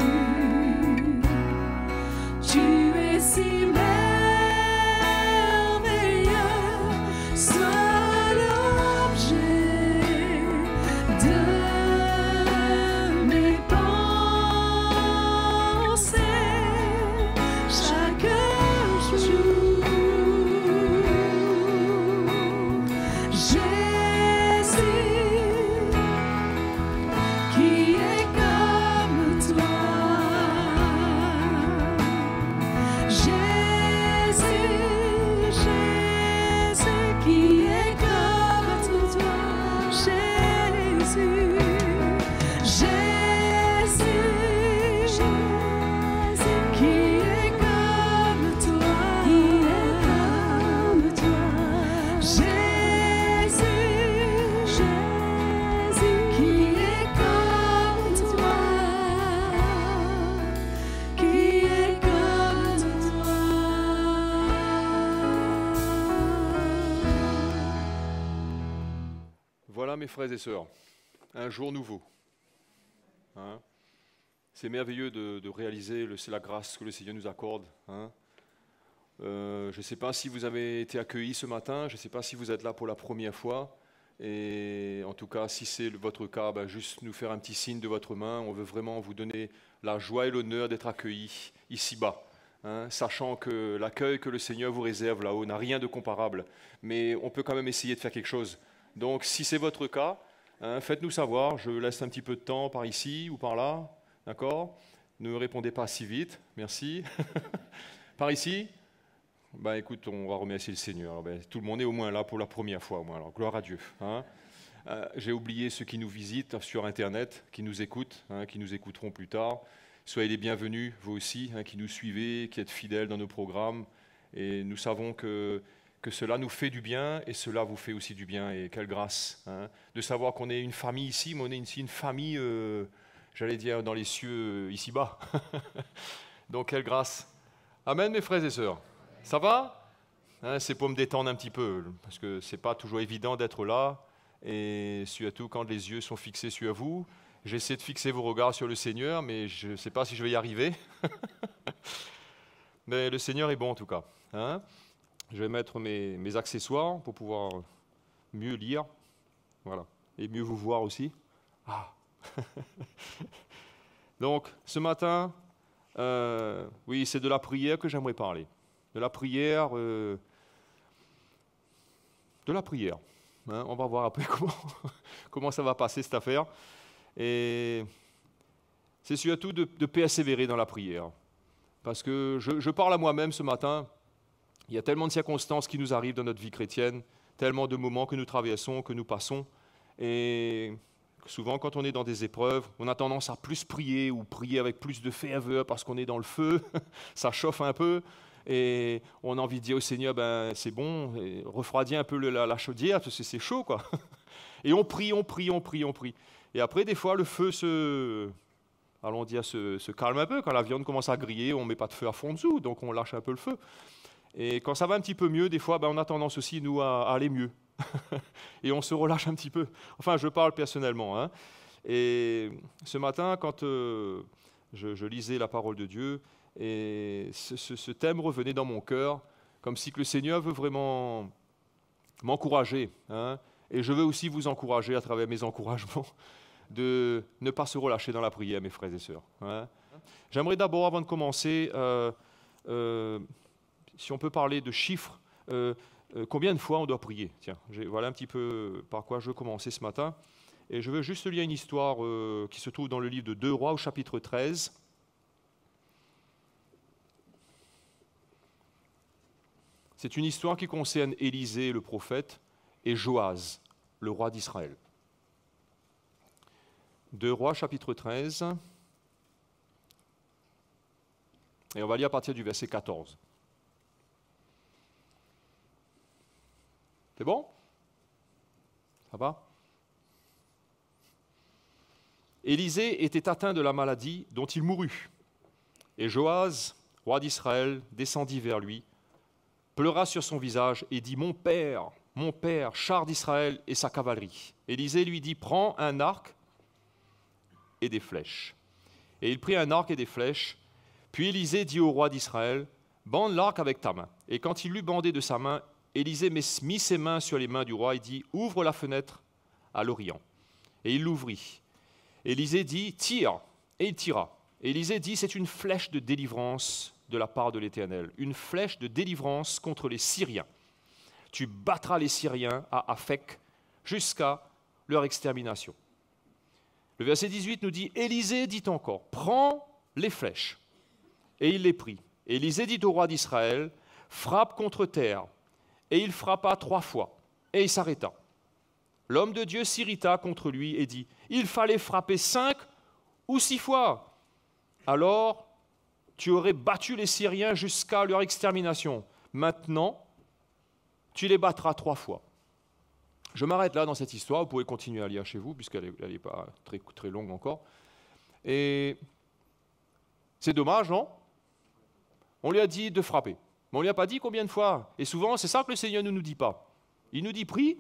Tu es si merveilleux. Sois l'objet de mes pensées. Chaque jour, Jésus, qui est comme toi. Jésus, Jésus, qui est comme toi. Jésus, Jésus, qui est comme toi. Jésus, Jésus, qui est comme toi. Qui est comme toi. Voilà mes frères et sœurs, un jour nouveau. Hein? C'est merveilleux de réaliser c'est la grâce que le Seigneur nous accorde. Hein? Je ne sais pas si vous avez été accueillis ce matin, je ne sais pas si vous êtes là pour la première fois. Et en tout cas, si c'est votre cas, juste nous faire un petit signe de votre main. On veut vraiment vous donner la joie et l'honneur d'être accueillis ici-bas. Hein, sachant que l'accueil que le Seigneur vous réserve là-haut n'a rien de comparable. Mais on peut quand même essayer de faire quelque chose. Donc si c'est votre cas, hein, faites-nous savoir. Je laisse un petit peu de temps par ici ou par là. D'accord? Ne répondez pas si vite. Merci. Par ici? Écoute, on va remercier le Seigneur. Tout le monde est au moins là pour la première fois. Alors, gloire à Dieu. Hein. J'ai oublié ceux qui nous visitent sur Internet, qui nous écoutent, hein, qui nous écouteront plus tard. Soyez les bienvenus, vous aussi, hein, qui nous suivez, qui êtes fidèles dans nos programmes. Et nous savons que cela nous fait du bien et cela vous fait aussi du bien. Et quelle grâce hein, de savoir qu'on est une famille ici, mais on est ici une famille, j'allais dire, dans les cieux ici-bas. Donc, quelle grâce. Amen, mes frères et sœurs. Ça va? hein, c'est pour me détendre un petit peu, parce que c'est pas toujours évident d'être là, et surtout quand les yeux sont fixés sur vous. J'essaie de fixer vos regards sur le Seigneur, mais je ne sais pas si je vais y arriver. Mais le Seigneur est bon en tout cas. Hein. Je vais mettre mes accessoires pour pouvoir mieux lire, voilà, et mieux vous voir aussi. Ah. Donc, ce matin, oui, c'est de la prière que j'aimerais parler. De la prière, hein. On va voir après comment ça va passer cette affaire. Et c'est surtout de persévérer dans la prière. Parce que je parle à moi-même ce matin. Il y a tellement de circonstances qui nous arrivent dans notre vie chrétienne, tellement de moments que nous traversons, que nous passons. Et souvent, quand on est dans des épreuves, on a tendance à plus prier ou prier avec plus de ferveur parce qu'on est dans le feu. Ça chauffe un peu. Et on a envie de dire au Seigneur, ben, c'est bon, refroidis un peu la chaudière parce que c'est chaud, quoi. Et on prie. Et après, des fois, le feu se calme un peu. Quand la viande commence à griller, on ne met pas de feu à fond dessous, donc on lâche un peu le feu. Et quand ça va un petit peu mieux, des fois, ben, on a tendance aussi, nous, à aller mieux. Et on se relâche un petit peu. Enfin, je parle personnellement. Hein. Et ce matin, quand je lisais la parole de Dieu, et ce thème revenait dans mon cœur, comme si que le Seigneur veut vraiment m'encourager. Hein. Et je veux aussi vous encourager à travers mes encouragements de ne pas se relâcher dans la prière, mes frères et sœurs. Hein. J'aimerais d'abord, avant de commencer, si on peut parler de chiffres, combien de fois on doit prier? Tiens, voilà un petit peu par quoi je veux commencer ce matin. Et je veux juste lire une histoire qui se trouve dans le livre de 2 Rois au chapitre 13. C'est une histoire qui concerne Élisée, le prophète, et Joas, le roi d'Israël. 2 Rois, chapitre 13. Et on va lire à partir du verset 14. C'est bon? Ça va? Élisée était atteint de la maladie dont il mourut. Et Joas, roi d'Israël, descendit vers lui, pleura sur son visage et dit « Mon père, char d'Israël et sa cavalerie. » Élisée lui dit « Prends un arc et des flèches. » Et il prit un arc et des flèches. Puis Élisée dit au roi d'Israël « Bande l'arc avec ta main. » Et quand il l'eut bandé de sa main, Élisée mit ses mains sur les mains du roi et dit « Ouvre la fenêtre à l'Orient. » Et il l'ouvrit. Élisée dit « Tire. » Et il tira. Élisée dit « C'est une flèche de délivrance de la part de l'Éternel, une flèche de délivrance contre les Syriens. Tu battras les Syriens à Aphek jusqu'à leur extermination. » Le verset 18 nous dit « Élisée dit encore, prends les flèches. » Et il les prit. Élisée dit au roi d'Israël, frappe contre terre. Et il frappa 3 fois. Et il s'arrêta. L'homme de Dieu s'irrita contre lui et dit, il fallait frapper 5 ou 6 fois. Alors, tu aurais battu les Syriens jusqu'à leur extermination. Maintenant, tu les battras 3 fois. Je m'arrête là dans cette histoire. Vous pouvez continuer à lire chez vous, puisqu'elle n'est pas très, très longue encore. Et c'est dommage, non? On lui a dit de frapper. Mais on ne lui a pas dit combien de fois. Et souvent, c'est ça que le Seigneur ne nous dit pas. Il nous dit prie.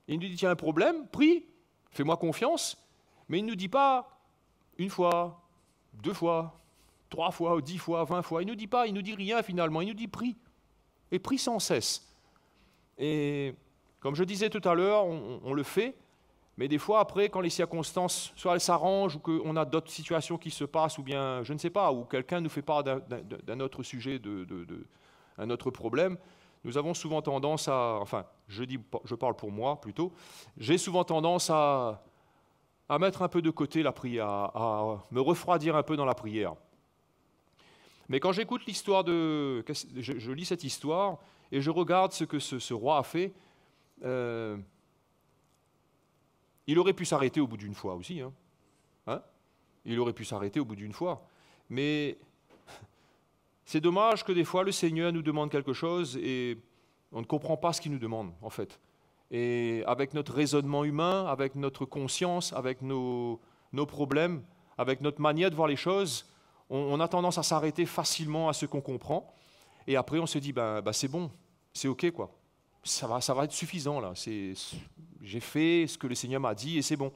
Il nous dit, il y a un problème, prie. Fais-moi confiance. Mais il ne nous dit pas 1 fois, 2 fois, 3 fois, 10 fois, 20 fois. Il ne nous dit pas, il ne nous dit rien finalement. Il nous dit prie. Et prie sans cesse. Et comme je disais tout à l'heure, on le fait. Mais des fois, après, quand les circonstances, soit elles s'arrangent, ou qu'on a d'autres situations qui se passent, ou bien, je ne sais pas, ou quelqu'un nous fait part d'un autre sujet, un autre problème, nous avons souvent tendance à, enfin, je parle pour moi plutôt, j'ai souvent tendance à mettre un peu de côté la prière, à me refroidir un peu dans la prière. Mais quand j'écoute l'histoire je lis cette histoire, et je regarde ce que ce roi a fait, il aurait pu s'arrêter au bout d'une fois aussi. Hein? Il aurait pu s'arrêter au bout d'une fois. Mais c'est dommage que des fois le Seigneur nous demande quelque chose et on ne comprend pas ce qu'il nous demande, en fait. Et avec notre raisonnement humain, avec notre conscience, avec nos problèmes, avec notre manière de voir les choses, on a tendance à s'arrêter facilement à ce qu'on comprend. Et après, on se dit, c'est bon, c'est OK, quoi. Ça va être suffisant, là. J'ai fait ce que le Seigneur m'a dit et c'est bon.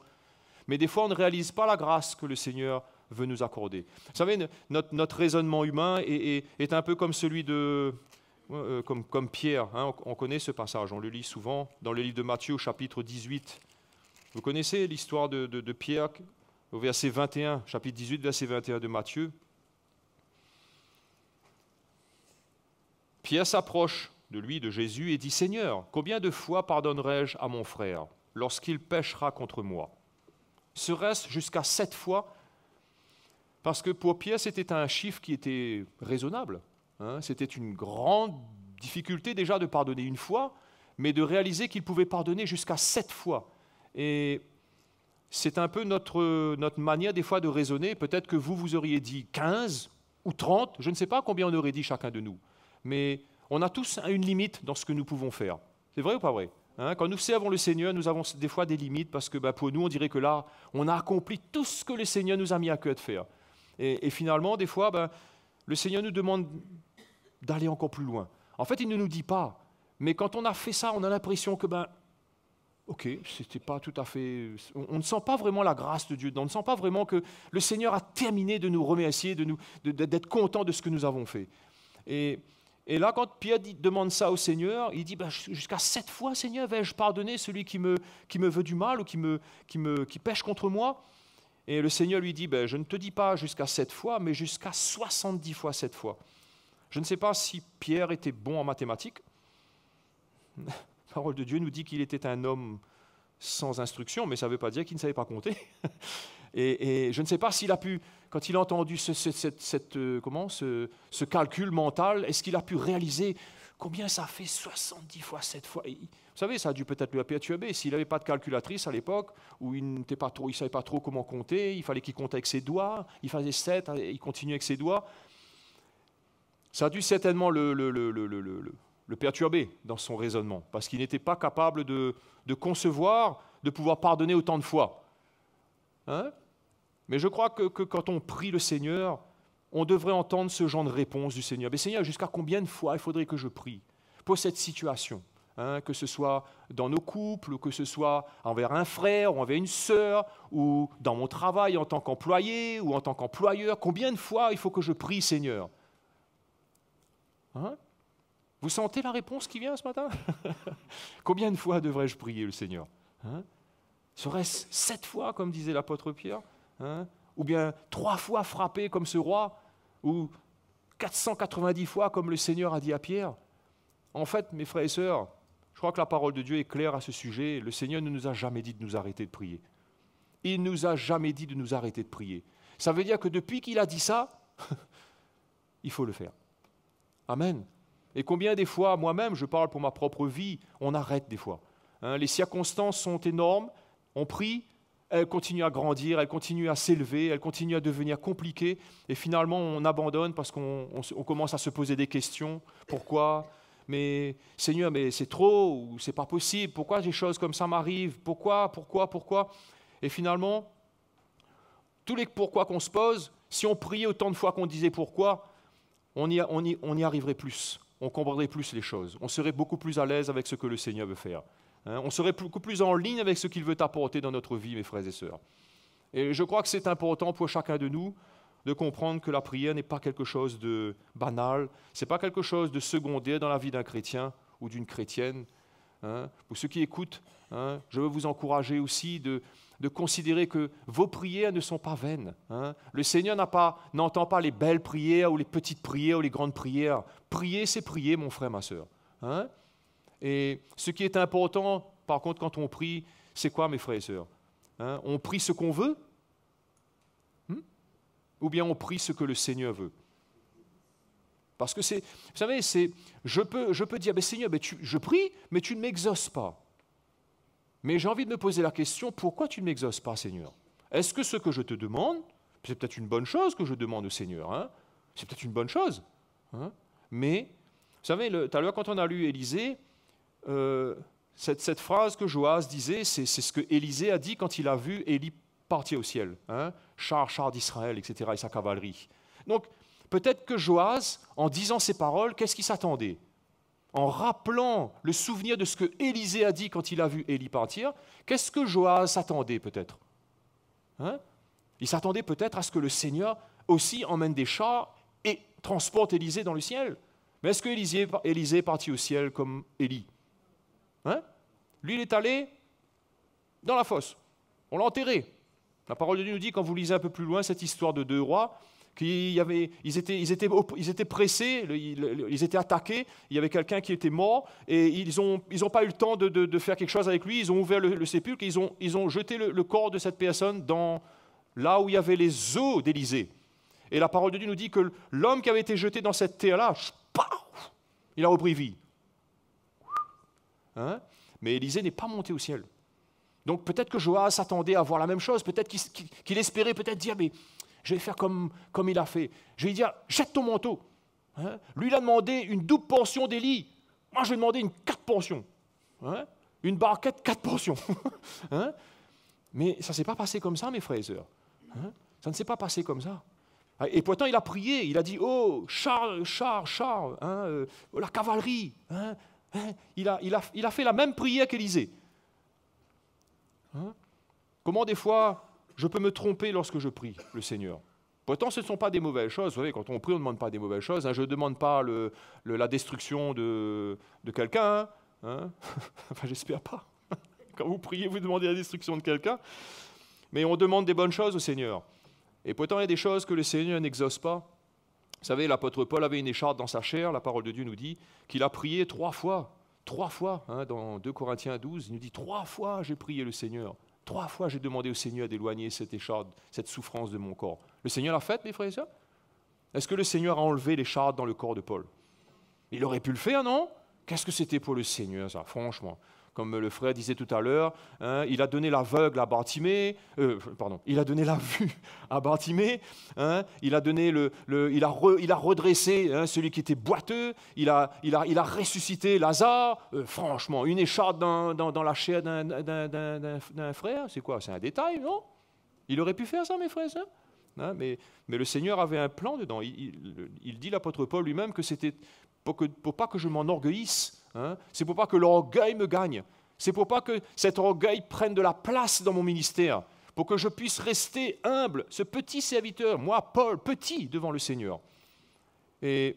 Mais des fois, on ne réalise pas la grâce que le Seigneur veut nous accorder. Vous savez, notre raisonnement humain est un peu comme celui de... Comme Pierre, hein. On connaît ce passage, on le lit souvent dans le livre de Matthieu, au chapitre 18. Vous connaissez l'histoire de Pierre, au verset 21, chapitre 18, verset 21 de Matthieu. Pierre s'approche de lui, de Jésus, et dit « Seigneur, combien de fois pardonnerai-je à mon frère lorsqu'il péchera contre moi? Serait-ce jusqu'à 7 fois ?» Parce que pour Pierre, c'était un chiffre qui était raisonnable. Hein, c'était une grande difficulté déjà de pardonner une fois, mais de réaliser qu'il pouvait pardonner jusqu'à 7 fois. Et c'est un peu notre manière des fois de raisonner. Peut-être que vous auriez dit 15 ou 30, je ne sais pas combien on aurait dit chacun de nous. Mais on a tous une limite dans ce que nous pouvons faire. C'est vrai ou pas vrai? Hein, quand nous servons le Seigneur, nous avons des fois des limites parce que pour nous, on dirait que là, on a accompli tout ce que le Seigneur nous a mis à cœur de faire. Et finalement, des fois, le Seigneur nous demande d'aller encore plus loin. En fait, il ne nous dit pas. Mais quand on a fait ça, on a l'impression que, ok, c'était pas tout à fait... On ne sent pas vraiment la grâce de Dieu. On ne sent pas vraiment que le Seigneur a terminé de nous remercier, d'être content de ce que nous avons fait. Et là, quand Pierre demande ça au Seigneur, il dit, jusqu'à 7 fois, Seigneur, vais-je pardonner celui qui me veut du mal ou qui pêche contre moi? Et le Seigneur lui dit, je ne te dis pas jusqu'à 7 fois, mais jusqu'à 70 fois 7 fois. Je ne sais pas si Pierre était bon en mathématiques. La parole de Dieu nous dit qu'il était un homme sans instruction, mais ça ne veut pas dire qu'il ne savait pas compter. Et je ne sais pas s'il a pu, quand il a entendu ce calcul mental, est-ce qu'il a pu réaliser combien ça fait 70 fois 7 fois? Vous savez, ça a dû peut-être le perturber. S'il n'avait pas de calculatrice à l'époque, où il ne savait pas trop comment compter, il fallait qu'il compte avec ses doigts, il faisait 7, il continuait avec ses doigts. Ça a dû certainement le perturber dans son raisonnement, parce qu'il n'était pas capable de concevoir, de pouvoir pardonner autant de fois. Hein? Mais je crois que quand on prie le Seigneur, on devrait entendre ce genre de réponse du Seigneur. Mais Seigneur, jusqu'à combien de fois il faudrait que je prie pour cette situation? Hein, que ce soit dans nos couples, ou que ce soit envers un frère, ou envers une sœur, ou dans mon travail en tant qu'employé, ou en tant qu'employeur. Combien de fois il faut que je prie, Seigneur? Hein? Vous sentez la réponse qui vient ce matin? Combien de fois devrais-je prier le Seigneur? Hein? Serait-ce 7 fois, comme disait l'apôtre Pierre? Hein? Ou bien 3 fois frappé comme ce roi? Ou 490 fois comme le Seigneur a dit à Pierre? En fait, mes frères et sœurs, je crois que la parole de Dieu est claire à ce sujet. Le Seigneur ne nous a jamais dit de nous arrêter de prier. Il ne nous a jamais dit de nous arrêter de prier. Ça veut dire que depuis qu'il a dit ça, il faut le faire. Amen. Et combien des fois, moi-même, je parle pour ma propre vie, on arrête des fois. Hein, les circonstances sont énormes, on prie, elles continuent à grandir, elles continuent à s'élever, elles continuent à devenir compliquées, et finalement on abandonne parce qu'on commence à se poser des questions. Pourquoi ? Mais Seigneur, mais c'est trop, ou c'est pas possible, pourquoi des choses comme ça m'arrivent? Pourquoi? Et finalement, tous les pourquoi qu'on se pose, si on priait autant de fois qu'on disait pourquoi, on y arriverait plus, on comprendrait plus les choses, on serait beaucoup plus à l'aise avec ce que le Seigneur veut faire. Hein, on serait beaucoup plus en ligne avec ce qu'il veut apporter dans notre vie, mes frères et sœurs. Et je crois que c'est important pour chacun de nous de comprendre que la prière n'est pas quelque chose de banal, ce n'est pas quelque chose de secondaire dans la vie d'un chrétien ou d'une chrétienne. Hein. Pour ceux qui écoutent, hein, je veux vous encourager aussi de considérer que vos prières ne sont pas vaines. Hein. Le Seigneur n'entend pas les belles prières ou les petites prières ou les grandes prières. Prier, c'est prier, mon frère, ma sœur. Hein. Et ce qui est important, par contre, quand on prie, c'est quoi, mes frères et sœurs? Hein. On prie ce qu'on veut? Ou bien on prie ce que le Seigneur veut? Parce que vous savez, je peux dire, Seigneur, je prie, mais tu ne m'exauces pas. Mais j'ai envie de me poser la question, pourquoi tu ne m'exauces pas, Seigneur? Est-ce que ce que je te demande, c'est peut-être une bonne chose que je demande au Seigneur, hein? C'est peut-être une bonne chose, hein? Mais, vous savez, tout à l'heure, quand on a lu Élisée, cette phrase que Joas disait, c'est ce que Élisée a dit quand il a vu Élie partir au ciel, hein? Char d'Israël, etc., et sa cavalerie. Donc, peut-être que Joas, en disant ces paroles, qu'est-ce qu'il s'attendait? en rappelant le souvenir de ce que Élisée a dit quand il a vu Élie partir, qu'est-ce que Joas s'attendait peut-être? Il s'attendait peut-être à ce que le Seigneur aussi emmène des chars et transporte Élisée dans le ciel. Mais est-ce que Élisée est parti au ciel comme Élie? Lui, il est allé dans la fosse. On l'a enterré. La parole de Dieu nous dit, quand vous lisez un peu plus loin cette histoire de 2 rois, ils étaient pressés, ils étaient attaqués, il y avait quelqu'un qui était mort, et ils n'ont pas eu le temps de faire quelque chose avec lui, ils ont ouvert le sépulcre, ils ont jeté le corps de cette personne là où il y avait les os d'Élisée. Et la parole de Dieu nous dit que l'homme qui avait été jeté dans cette terre-là, il a repris vie. Mais Élisée n'est pas monté au ciel. Donc peut-être que Joas s'attendait à voir la même chose, peut-être qu'il espérait peut-être dire, mais je vais faire comme il a fait. Je vais lui dire, jette ton manteau. Lui, il a demandé une double portion d'Élie. Moi, je vais demander 4 portions. Une barquette, 4 portions. Mais ça ne s'est pas passé comme ça, mes frères et sœurs. Ça ne s'est pas passé comme ça. Et pourtant, il a prié, il a dit, oh, char, la cavalerie. Il a fait la même prière qu'Élisée. Comment des fois je peux me tromper lorsque je prie le Seigneur? Pourtant, ce ne sont pas des mauvaises choses. Vous savez, quand on prie, on ne demande pas des mauvaises choses. Je ne demande pas la destruction de quelqu'un. Enfin, j'espère pas. Quand vous priez, vous demandez la destruction de quelqu'un. Mais on demande des bonnes choses au Seigneur. Et pourtant, il y a des choses que le Seigneur n'exauce pas. Vous savez, l'apôtre Paul avait une écharpe dans sa chair. La parole de Dieu nous dit qu'il a prié 3 fois. 3 fois, dans 2 Corinthiens 12, il nous dit 3 fois j'ai prié le Seigneur. 3 fois j'ai demandé au Seigneur d'éloigner cette écharpe, cette souffrance de mon corps. Le Seigneur l'a fait, mes frères et sœurs? Est-ce que le Seigneur a enlevé l'écharpe dans le corps de Paul? Il aurait pu le faire, non? Qu'est-ce que c'était pour le Seigneur, ça, franchement? Comme le frère disait tout à l'heure, il a donné l'aveugle à Bartimée, il a donné la vue à Bartimée, il a donné il a redressé celui qui était boiteux, il a ressuscité Lazare. Franchement, une écharpe dans la chair d'un frère, c'est quoi? C'est un détail, non? Il aurait pu faire ça, mes frères et sœurs. Mais le Seigneur avait un plan dedans. Il dit, l'apôtre Paul lui-même, que c'était pour pas que je m'enorgueillisse. C'est pour pas que l'orgueil me gagne. C'est pour pas que cet orgueil prenne de la place dans mon ministère. Pour que je puisse rester humble, ce petit serviteur, moi, Paul, petit devant le Seigneur. Et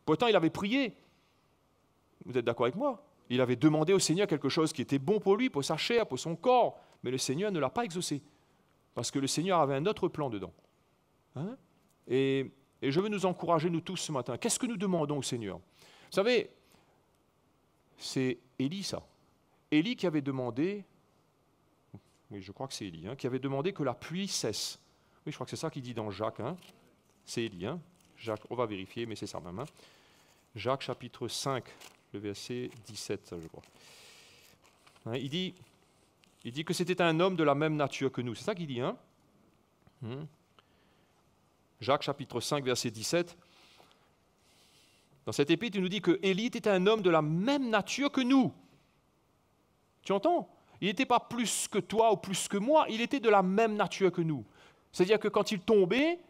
pourtant, il avait prié. Vous êtes d'accord avec moi? Il avait demandé au Seigneur quelque chose qui était bon pour lui, pour sa chair, pour son corps. Mais le Seigneur ne l'a pas exaucé. Parce que le Seigneur avait un autre plan dedans. Et je veux nous encourager, nous tous, ce matin. Qu'est-ce que nous demandons au Seigneur? Vous savez, c'est Élie, ça. Élie qui avait demandé, oui, je crois que c'est Élie, qui avait demandé que la pluie cesse. Oui, je crois que c'est ça qu'il dit dans Jacques. C'est Élie. Jacques, on va vérifier, mais c'est ça même. Jacques, chapitre 5, le verset 17, je crois. Il dit que c'était un homme de la même nature que nous. C'est ça qu'il dit, Jacques, chapitre 5, verset 17. Dans cette épître, il nous dit que Élie était un homme de la même nature que nous. Tu entends? Il n'était pas plus que toi ou plus que moi, il était de la même nature que nous. C'est-à-dire que quand il tombait,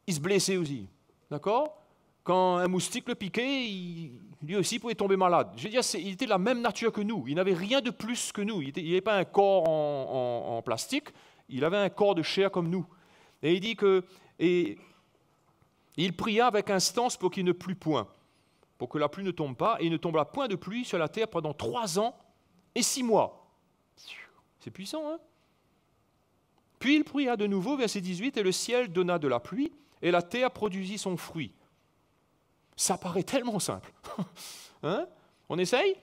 il se blessait aussi. D'accord? Quand un moustique le piquait, lui aussi pouvait tomber malade. Je veux dire, il était de la même nature que nous. Il n'avait rien de plus que nous. Il n'avait pas un corps en plastique, il avait un corps de chair comme nous. Et il dit que... il pria avec instance pour qu'il ne plût point, pour que la pluie ne tombe pas, et il ne tombera point de pluie sur la terre pendant 3 ans et 6 mois. C'est puissant, Puis il pria de nouveau, verset 18, et le ciel donna de la pluie, et la terre produisit son fruit. Ça paraît tellement simple. On essaye?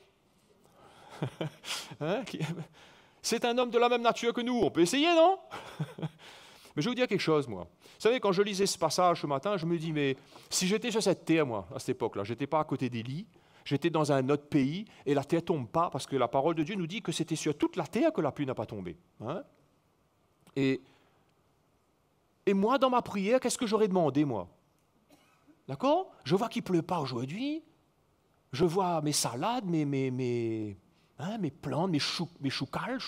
C'est un homme de la même nature que nous, on peut essayer, non? Mais je vais vous dire quelque chose, moi. Vous savez, quand je lisais ce passage ce matin, je me dis, mais si j'étais sur cette terre, moi, à cette époque-là, je n'étais pas à côté d'Élie, j'étais dans un autre pays, et la terre ne tombe pas, parce que la parole de Dieu nous dit que c'était sur toute la terre que la pluie n'a pas tombé. Et moi, dans ma prière, qu'est-ce que j'aurais demandé, moi? D'accord? Je vois qu'il ne pleut pas aujourd'hui, je vois mes salades, mes plantes, mes choucales,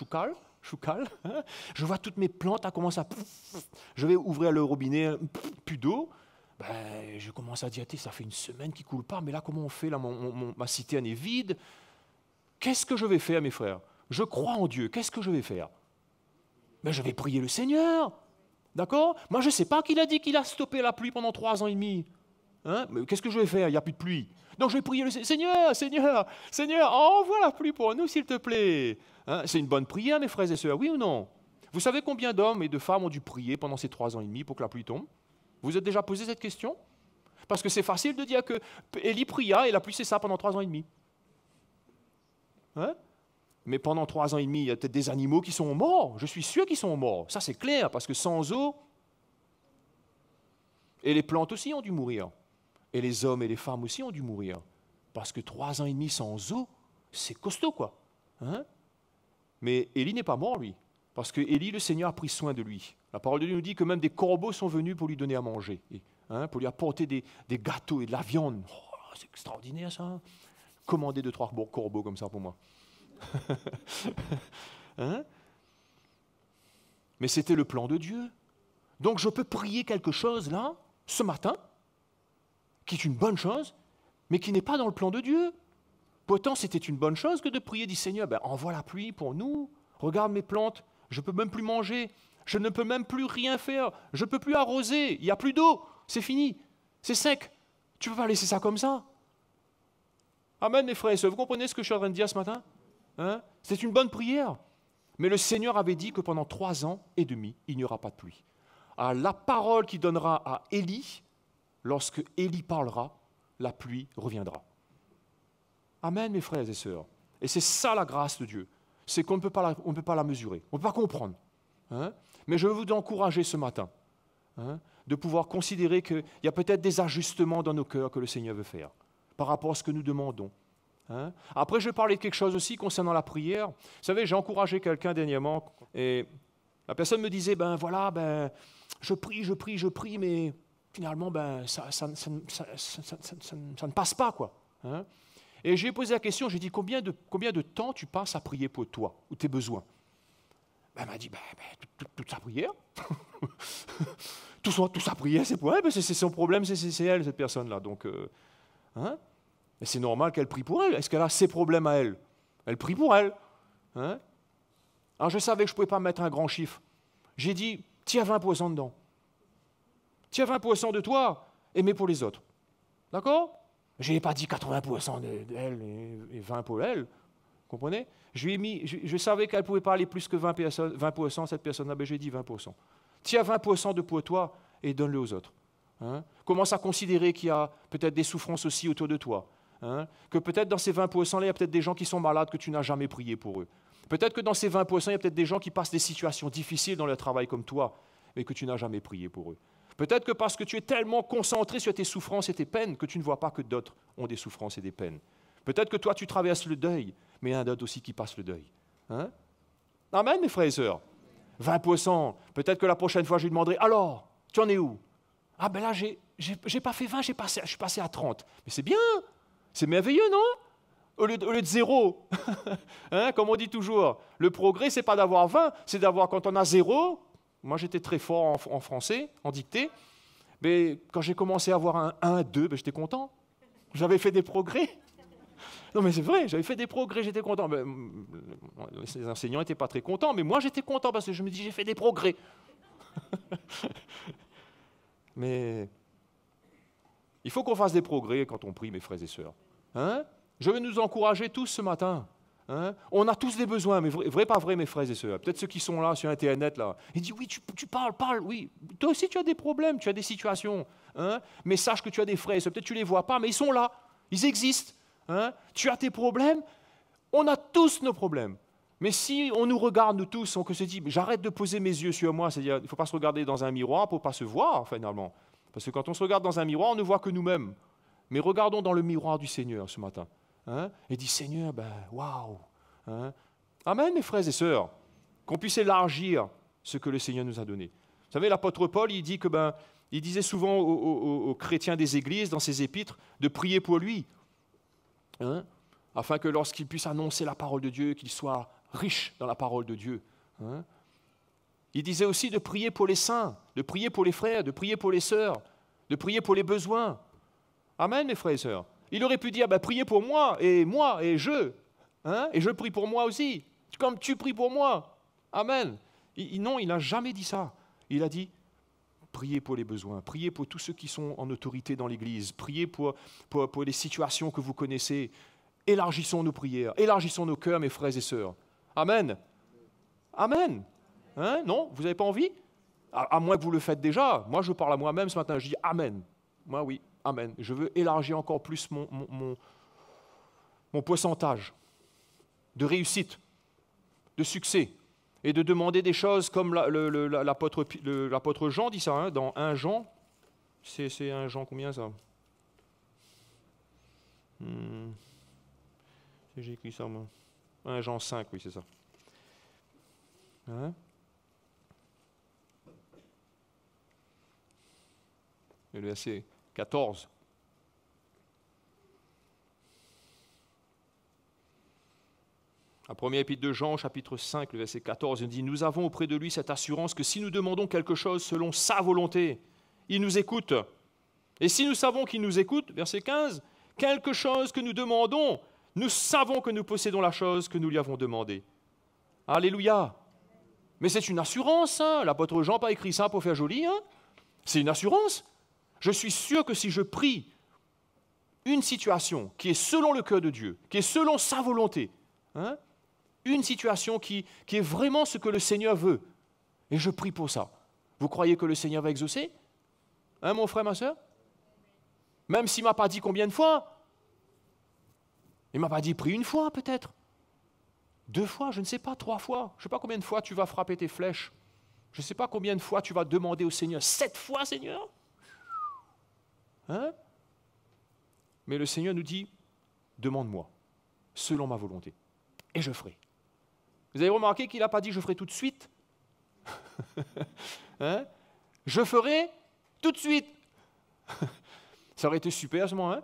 je vois toutes mes plantes, elles commencent à... Je vais ouvrir le robinet, plus d'eau. Ben, je commence à diéter, ça fait une semaine qu'il ne coule pas, mais là, comment on fait? Là, ma citerne est vide. Qu'est-ce que je vais faire, mes frères? Je crois en Dieu, qu'est-ce que je vais faire? Ben, je vais prier le Seigneur. D'accord? Moi, je ne sais pas qu'il a dit qu'il a stoppé la pluie pendant 3 ans et demi. Hein? Mais qu'est-ce que je vais faire? Il n'y a plus de pluie. Donc, je vais prier le Seigneur, Seigneur, Seigneur, envoie la pluie pour nous, s'il te plaît. Hein? C'est une bonne prière, mes frères et sœurs, oui ou non? Vous savez combien d'hommes et de femmes ont dû prier pendant ces 3 ans et demi pour que la pluie tombe? Vous êtes déjà posé cette question? Parce que c'est facile de dire que Élie pria et la pluie cessa pendant 3 ans et demi. Hein? Mais pendant 3 ans et demi, il y a peut-être des animaux qui sont morts. Je suis sûr qu'ils sont morts. Ça, c'est clair, parce que sans eau, et les plantes aussi ont dû mourir. Et les hommes et les femmes aussi ont dû mourir. Parce que 3 ans et demi sans eau, c'est costaud, quoi. Hein? Mais Élie n'est pas mort, lui. Parce que Élie, le Seigneur, a pris soin de lui. La parole de Dieu nous dit que même des corbeaux sont venus pour lui donner à manger. Hein, pour lui apporter des gâteaux et de la viande. Oh, c'est extraordinaire, ça. Commandez 2-3 corbeaux comme ça pour moi. Hein? Mais c'était le plan de Dieu. Donc je peux prier quelque chose là, ce matin, qui est une bonne chose, mais qui n'est pas dans le plan de Dieu. Pourtant, c'était une bonne chose que de prier, dit Seigneur, ben, envoie la pluie pour nous, regarde mes plantes, je ne peux même plus manger, je ne peux même plus rien faire, je ne peux plus arroser, il n'y a plus d'eau, c'est fini, c'est sec. Tu ne peux pas laisser ça comme ça. Amen, mes frères et sœurs, vous comprenez ce que je suis en train de dire ce matin? Hein? C'est une bonne prière. Mais le Seigneur avait dit que pendant 3 ans et demi, il n'y aura pas de pluie. À la parole qu'il donnera à Élie, lorsque Élie parlera, la pluie reviendra. Amen, mes frères et sœurs. Et c'est ça la grâce de Dieu. C'est qu'on ne peut pas la mesurer, on ne peut pas comprendre. Hein? Mais je veux vous encourager ce matin, hein, de pouvoir considérer qu'il y a peut-être des ajustements dans nos cœurs que le Seigneur veut faire par rapport à ce que nous demandons. Hein? Après, je vais parler de quelque chose aussi concernant la prière. Vous savez, j'ai encouragé quelqu'un dernièrement et la personne me disait, ben voilà, ben, je prie, mais finalement, ben, ça ne passe pas, quoi. Hein? Et j'ai posé la question, j'ai dit, combien de temps tu passes à prier pour toi ou tes besoins? Ben, elle m'a dit, toute sa prière. toute sa prière, c'est pour elle, c'est son problème, c'est elle, cette personne-là. Donc, hein? Et c'est normal qu'elle prie pour elle. Est-ce qu'elle a ses problèmes à elle? Elle prie pour elle. Hein? Alors, je savais que je ne pouvais pas mettre un grand chiffre. J'ai dit, tiens 20% dedans. Tiens 20% de toi, et mets pour les autres. D'accord? Je n'ai pas dit 80% d'elle et 20% pour elle. Vous comprenez? Je savais qu'elle ne pouvait pas aller plus que 20% cette personne-là, mais j'ai dit 20%. Tiens 20% de pour toi et donne-le aux autres. Hein? Commence à considérer qu'il y a peut-être des souffrances aussi autour de toi. Hein? Que peut-être dans ces 20%-là, il y a peut-être des gens qui sont malades que tu n'as jamais prié pour eux. Peut-être que dans ces 20%, il y a peut-être des gens qui passent des situations difficiles dans leur travail comme toi, mais que tu n'as jamais prié pour eux. Peut-être que parce que tu es tellement concentré sur tes souffrances et tes peines que tu ne vois pas que d'autres ont des souffrances et des peines. Peut-être que toi, tu traverses le deuil, mais il y en a d'autres aussi qui passent le deuil. Hein? Amen, mes frères et sœurs. 20%, peut-être que la prochaine fois, je lui demanderai, alors, tu en es où? Ah ben là, j'ai pas fait 20, je suis passé à 30. Mais c'est bien, c'est merveilleux, non? Au lieu de 0. Hein, comme on dit toujours, le progrès, c'est pas d'avoir 20, c'est d'avoir, quand on a 0, moi j'étais très fort en français, en dictée, mais quand j'ai commencé à avoir un 1, 2, ben, j'étais content. J'avais fait des progrès. Non mais c'est vrai, j'avais fait des progrès, j'étais content. Ben, les enseignants n'étaient pas très contents, mais moi j'étais content parce que je me dis j'ai fait des progrès. Mais il faut qu'on fasse des progrès quand on prie, mes frères et sœurs. Hein? Je veux nous encourager tous ce matin. Hein? On a tous des besoins, mais vrai pas vrai, mes frères et sœurs. Peut-être ceux qui sont là sur Internet, là. Ils disent, oui, tu parles, oui. Toi aussi, tu as des problèmes, tu as des situations. Hein? Mais sache que tu as des frères et sœurs. Peut-être que tu ne les vois pas, mais ils sont là. Ils existent. Hein? Tu as tes problèmes. On a tous nos problèmes. Mais si on nous regarde, nous tous, on se dit, j'arrête de poser mes yeux sur moi, c'est-à-dire il ne faut pas se regarder dans un miroir pour ne pas se voir, finalement. Parce que quand on se regarde dans un miroir, on ne voit que nous-mêmes. Mais regardons dans le miroir du Seigneur ce matin. Hein? Et dis, Seigneur, waouh. Hein? Amen, mes frères et sœurs. Qu'on puisse élargir ce que le Seigneur nous a donné. Vous savez, l'apôtre Paul, il dit il disait souvent aux chrétiens des églises, dans ses épîtres, de prier pour lui. Hein? Afin que lorsqu'il puisse annoncer la parole de Dieu, qu'il soit riche dans la parole de Dieu. Hein? Il disait aussi de prier pour les saints, de prier pour les frères, de prier pour les sœurs, de prier pour les besoins. Amen, mes frères et sœurs. Il aurait pu dire, priez pour moi, et je prie pour moi aussi, comme tu pries pour moi. Amen. Non, il n'a jamais dit ça. Il a dit, priez pour les besoins, priez pour tous ceux qui sont en autorité dans l'Église, priez pour les situations que vous connaissez. Élargissons nos prières, élargissons nos cœurs, mes frères et sœurs. Amen. Amen. Non, vous n'avez pas envie? À moins que vous le faites déjà. Moi, je parle à moi-même ce matin, je dis Amen. Moi, oui, Amen. Je veux élargir encore plus mon pourcentage de réussite, de succès, et de demander des choses comme l'apôtre Jean dit ça, dans 1 Jean. C'est 1 Jean combien ça? J'ai écrit ça, moi. 1 Jean 5, oui, c'est ça. Et le verset 14. La première épître de Jean, chapitre 5, le verset 14, il dit « Nous avons auprès de lui cette assurance que si nous demandons quelque chose selon sa volonté, il nous écoute. Et si nous savons qu'il nous écoute, verset 15, quelque chose que nous demandons, nous savons que nous possédons la chose que nous lui avons demandée. » Alléluia. Mais c'est une assurance, l'apôtre Jean n'a pas écrit ça pour faire joli, c'est une assurance. Je suis sûr que si je prie une situation qui est selon le cœur de Dieu, qui est selon sa volonté, une situation qui est vraiment ce que le Seigneur veut, et je prie pour ça, vous croyez que le Seigneur va exaucer? Mon frère, ma soeur? Même s'il ne m'a pas dit combien de fois. Il ne m'a pas dit prie une fois peut-être. 2 fois, je ne sais pas, 3 fois. Je ne sais pas combien de fois tu vas frapper tes flèches. Je ne sais pas combien de fois tu vas demander au Seigneur. 7 fois, Seigneur? Mais le Seigneur nous dit, demande-moi, selon ma volonté, et je ferai. Vous avez remarqué qu'il n'a pas dit je ferai tout de suite? Je ferai tout de suite. Ça aurait été super, ce moment.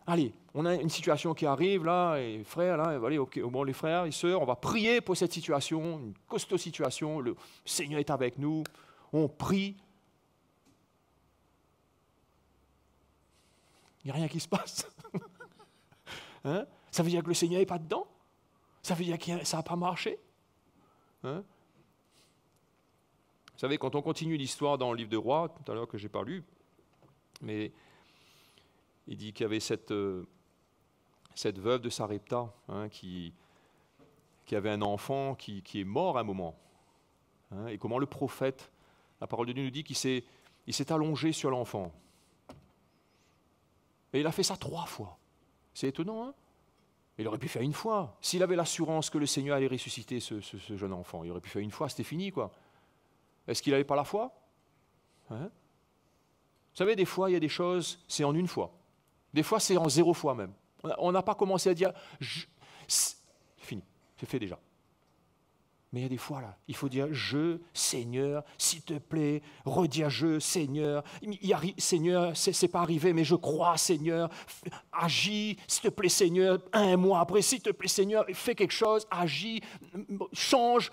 Allez, on a une situation qui arrive, là, et frères, là, allez, okay, bon, les frères et sœurs, on va prier pour cette situation, une costaud situation, le Seigneur est avec nous, on prie. Il n'y a rien qui se passe. Ça veut dire que le Seigneur n'est pas dedans? Ça veut dire que ça n'a pas marché? Vous savez, quand on continue l'histoire dans le livre de Rois, tout à l'heure que je n'ai pas lu, mais il dit qu'il y avait cette veuve de Sarepta qui avait un enfant qui est mort à un moment. Et comment le prophète, la parole de Dieu nous dit qu'il s'est allongé sur l'enfant. Et il a fait ça 3 fois. C'est étonnant, Il aurait pu faire 1 fois. S'il avait l'assurance que le Seigneur allait ressusciter ce jeune enfant, il aurait pu faire 1 fois, c'était fini, quoi. Est-ce qu'il n'avait pas la foi? Vous savez, des fois, il y a des choses, c'est en 1 fois. Des fois, c'est en 0 fois même. On n'a pas commencé à dire, c'est fini, c'est fait déjà. Mais il y a des fois, là, il faut dire, Seigneur, s'il te plaît, redis à Seigneur, Seigneur, c'est pas arrivé, mais je crois, Seigneur, agis, s'il te plaît, Seigneur, 1 mois après, s'il te plaît, Seigneur, fais quelque chose, agis, change.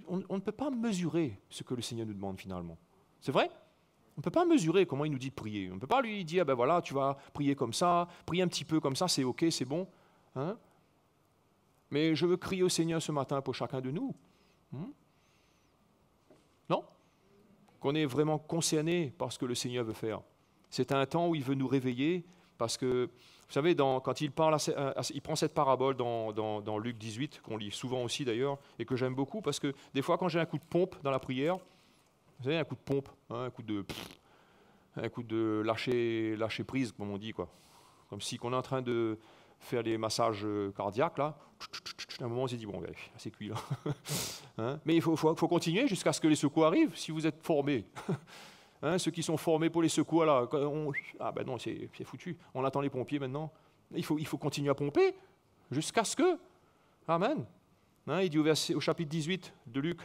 On ne peut pas mesurer ce que le Seigneur nous demande finalement. C'est vrai? On ne peut pas mesurer comment il nous dit de prier. On ne peut pas lui dire, voilà, tu vas prier comme ça, prier un petit peu comme ça, c'est ok, c'est bon. Mais je veux crier au Seigneur ce matin pour chacun de nous. Non? Qu'on est vraiment concerné par ce que le Seigneur veut faire. C'est un temps où il veut nous réveiller parce que, vous savez, quand il parle, il prend cette parabole dans Luc 18, qu'on lit souvent aussi d'ailleurs, et que j'aime beaucoup parce que des fois quand j'ai un coup de pompe dans la prière, vous savez, un coup de pompe, un coup de lâcher prise, comme on dit, quoi. Comme si on est en train de faire des massages cardiaques, là. À un moment, on s'est dit, bon, c'est cuit, là. Mais il faut continuer jusqu'à ce que les secours arrivent, si vous êtes formés. Ceux qui sont formés pour les secours, là, non, c'est foutu. On attend les pompiers maintenant. Il faut continuer à pomper jusqu'à ce que... Amen. Il dit au chapitre 18 de Luc,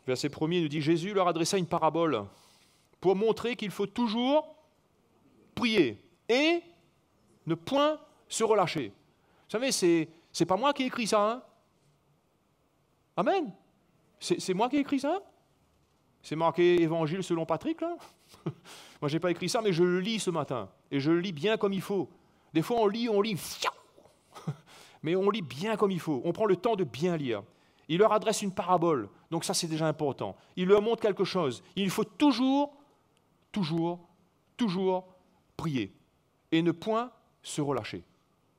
verset 1er, il nous dit, Jésus leur adressa une parabole pour montrer qu'il faut toujours prier et ne point se relâcher. Vous savez, c'est pas moi qui ai écrit ça. Amen. C'est moi qui ai écrit ça. C'est marqué Évangile selon Patrick, là. Moi, je n'ai pas écrit ça, mais je le lis ce matin. Et je le lis bien comme il faut. Des fois, on lit, mais on lit bien comme il faut. On prend le temps de bien lire. Il leur adresse une parabole, donc ça, c'est déjà important. Il leur montre quelque chose. Il faut toujours prier et ne point se relâcher.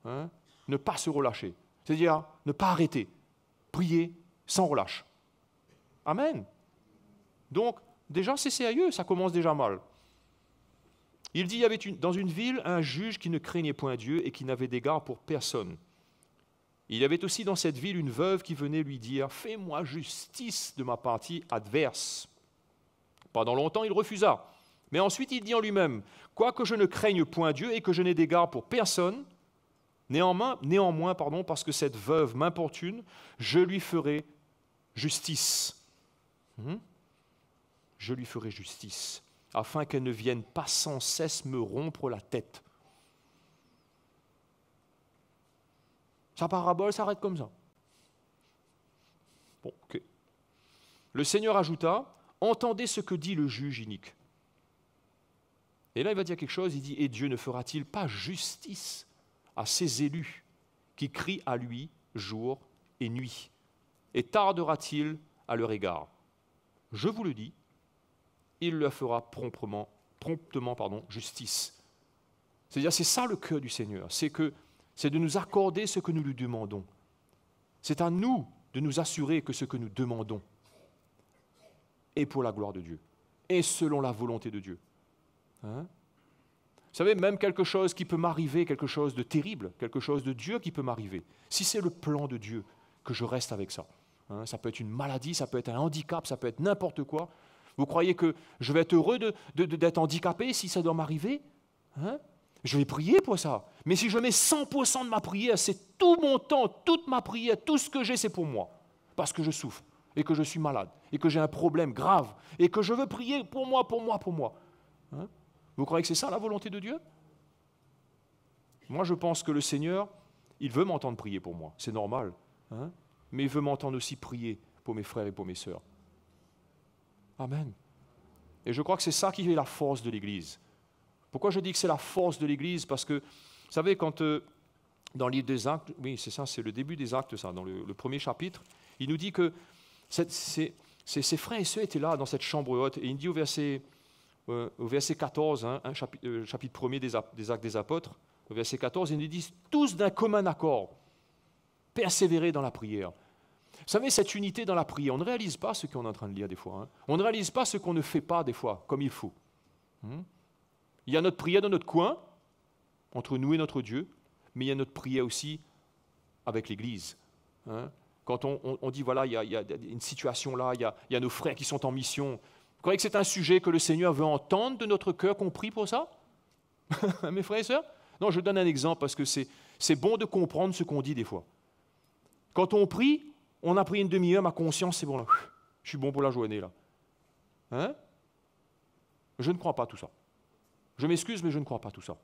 Hein? Ne pas se relâcher. C'est-à-dire ne pas arrêter. Prier sans relâche. Amen. Donc, déjà, c'est sérieux, ça commence déjà mal. Il dit, il y avait dans une ville un juge qui ne craignait point Dieu et qui n'avait d'égard pour personne. Il y avait aussi dans cette ville une veuve qui venait lui dire « Fais-moi justice de ma partie adverse. » Pendant longtemps, il refusa. Mais ensuite, il dit en lui-même « Quoique je ne craigne point Dieu et que je n'ai d'égard pour personne, néanmoins, parce que cette veuve m'importune, je lui ferai justice. » Je lui ferai justice, afin qu'elle ne vienne pas sans cesse me rompre la tête. Sa parabole s'arrête comme ça. Bon, ok. Le Seigneur ajouta, « Entendez ce que dit le juge inique. » Et là, il va dire quelque chose, il dit, « Et Dieu ne fera-t-il pas justice à ses élus qui crient à lui jour et nuit? Et tardera-t-il à leur égard? Je vous le dis, il leur fera promptement justice. » C'est-à-dire, c'est ça le cœur du Seigneur, c'est de nous accorder ce que nous lui demandons. C'est à nous de nous assurer que ce que nous demandons est pour la gloire de Dieu, et selon la volonté de Dieu. Hein? Vous savez, même quelque chose qui peut m'arriver, quelque chose de terrible, quelque chose de Dieu qui peut m'arriver, si c'est le plan de Dieu, que je reste avec ça. Hein? Ça peut être une maladie, ça peut être un handicap, ça peut être n'importe quoi. Vous croyez que je vais être heureux d'être handicapé si ça doit m'arriver? Hein? Je vais prier pour ça. Mais si je mets 100% de ma prière, c'est tout mon temps, toute ma prière, tout ce que j'ai, c'est pour moi. Parce que je souffre, et que je suis malade, et que j'ai un problème grave, et que je veux prier pour moi. Hein? Vous croyez que c'est ça la volonté de Dieu? Moi, je pense que le Seigneur, il veut m'entendre prier pour moi. C'est normal. Hein? Mais il veut m'entendre aussi prier pour mes frères et pour mes sœurs. Amen. Et je crois que c'est ça qui est la force de l'Église. Pourquoi je dis que c'est la force de l'Église? Parce que, vous savez, quand dans le livre des Actes, oui, c'est ça, c'est le début des Actes, ça, dans le premier chapitre, il nous dit que ses frères et sœurs étaient là dans cette chambre haute, et il dit au verset 14, hein, chapitre 1er des Actes des Apôtres, au verset 14, il nous dit « Tous d'un commun accord, persévérer dans la prière ». Vous savez, cette unité dans la prière, on ne réalise pas ce qu'on est en train de lire des fois. Hein. On ne réalise pas ce qu'on ne fait pas des fois, comme il faut. Il y a notre prière dans notre coin, entre nous et notre Dieu, mais il y a notre prière aussi avec l'Église. Hein. Quand on dit, voilà, il y a une situation là, il y a nos frères qui sont en mission. Vous croyez que c'est un sujet que le Seigneur veut entendre de notre cœur, qu'on prie pour ça? Mes frères et sœurs? Non, je donne un exemple parce que c'est bon de comprendre ce qu'on dit des fois. Quand on prie, on a pris une demi-heure, ma conscience, c'est bon, là, je suis bon pour la journée. Là. Hein? Je ne crois pas tout ça. Je m'excuse, mais je ne crois pas tout ça.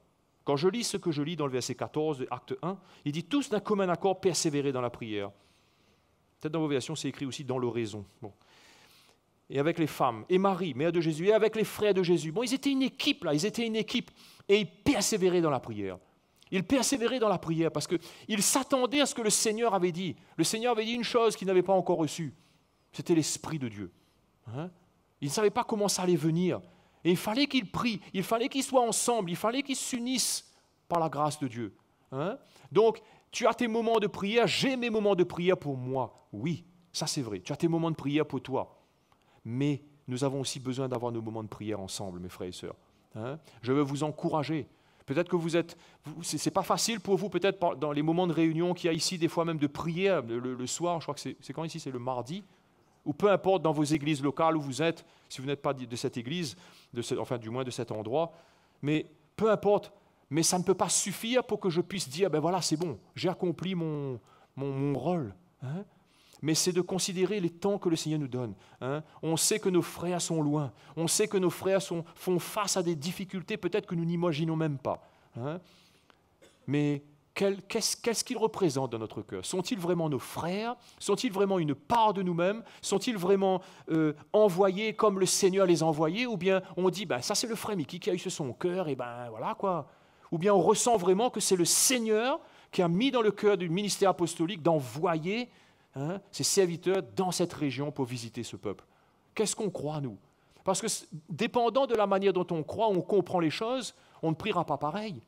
Quand je lis ce que je lis dans le verset 14 de Acte 1, il dit « Tous d'un commun accord persévérer dans la prière ». Peut-être dans vos versions, c'est écrit aussi « dans l'oraison ». Bon. Et avec les femmes, et Marie, mère de Jésus, et avec les frères de Jésus. Bon, ils étaient une équipe, là, et ils persévéraient dans la prière. Ils persévéraient dans la prière parce qu'ils s'attendaient à ce que le Seigneur avait dit. Le Seigneur avait dit une chose qu'ils n'avaient pas encore reçue. C'était l'Esprit de Dieu. Hein? Ils ne savaient pas comment ça allait venir. Et il fallait qu'ils prient, il fallait qu'ils soient ensemble, il fallait qu'ils s'unissent par la grâce de Dieu. Hein? Donc, tu as tes moments de prière, j'ai mes moments de prière pour moi. Oui, ça c'est vrai. Tu as tes moments de prière pour toi. Mais nous avons aussi besoin d'avoir nos moments de prière ensemble, mes frères et sœurs. Hein? Je veux vous encourager. Peut-être que c'est pas facile pour vous, peut-être dans les moments de réunion qu'il y a ici, des fois même de prière le soir, je crois que c'est quand ici, c'est le mardi, ou peu importe dans vos églises locales où vous êtes, si vous n'êtes pas de cette église, enfin du moins de cet endroit, mais peu importe, mais ça ne peut pas suffire pour que je puisse dire, ben voilà, c'est bon, j'ai accompli mon rôle. Hein? Mais c'est de considérer les temps que le Seigneur nous donne. Hein? On sait que nos frères sont loin, on sait que nos frères font face à des difficultés peut-être que nous n'imaginons même pas. Hein? Mais qu'est-ce qu'ils représentent dans notre cœur? Sont-ils vraiment nos frères? Sont-ils vraiment une part de nous-mêmes? Sont-ils vraiment envoyés comme le Seigneur les a envoyés? Ou bien on dit, ben, ça c'est le frère Mickey qui a eu sur son cœur, et ben voilà quoi. Ou bien on ressent vraiment que c'est le Seigneur qui a mis dans le cœur du ministère apostolique d'envoyer ses serviteurs dans cette région pour visiter ce peuple. Qu'est-ce qu'on croit, nous? Parce que dépendant de la manière dont on croit, on comprend les choses, on ne priera pas pareil.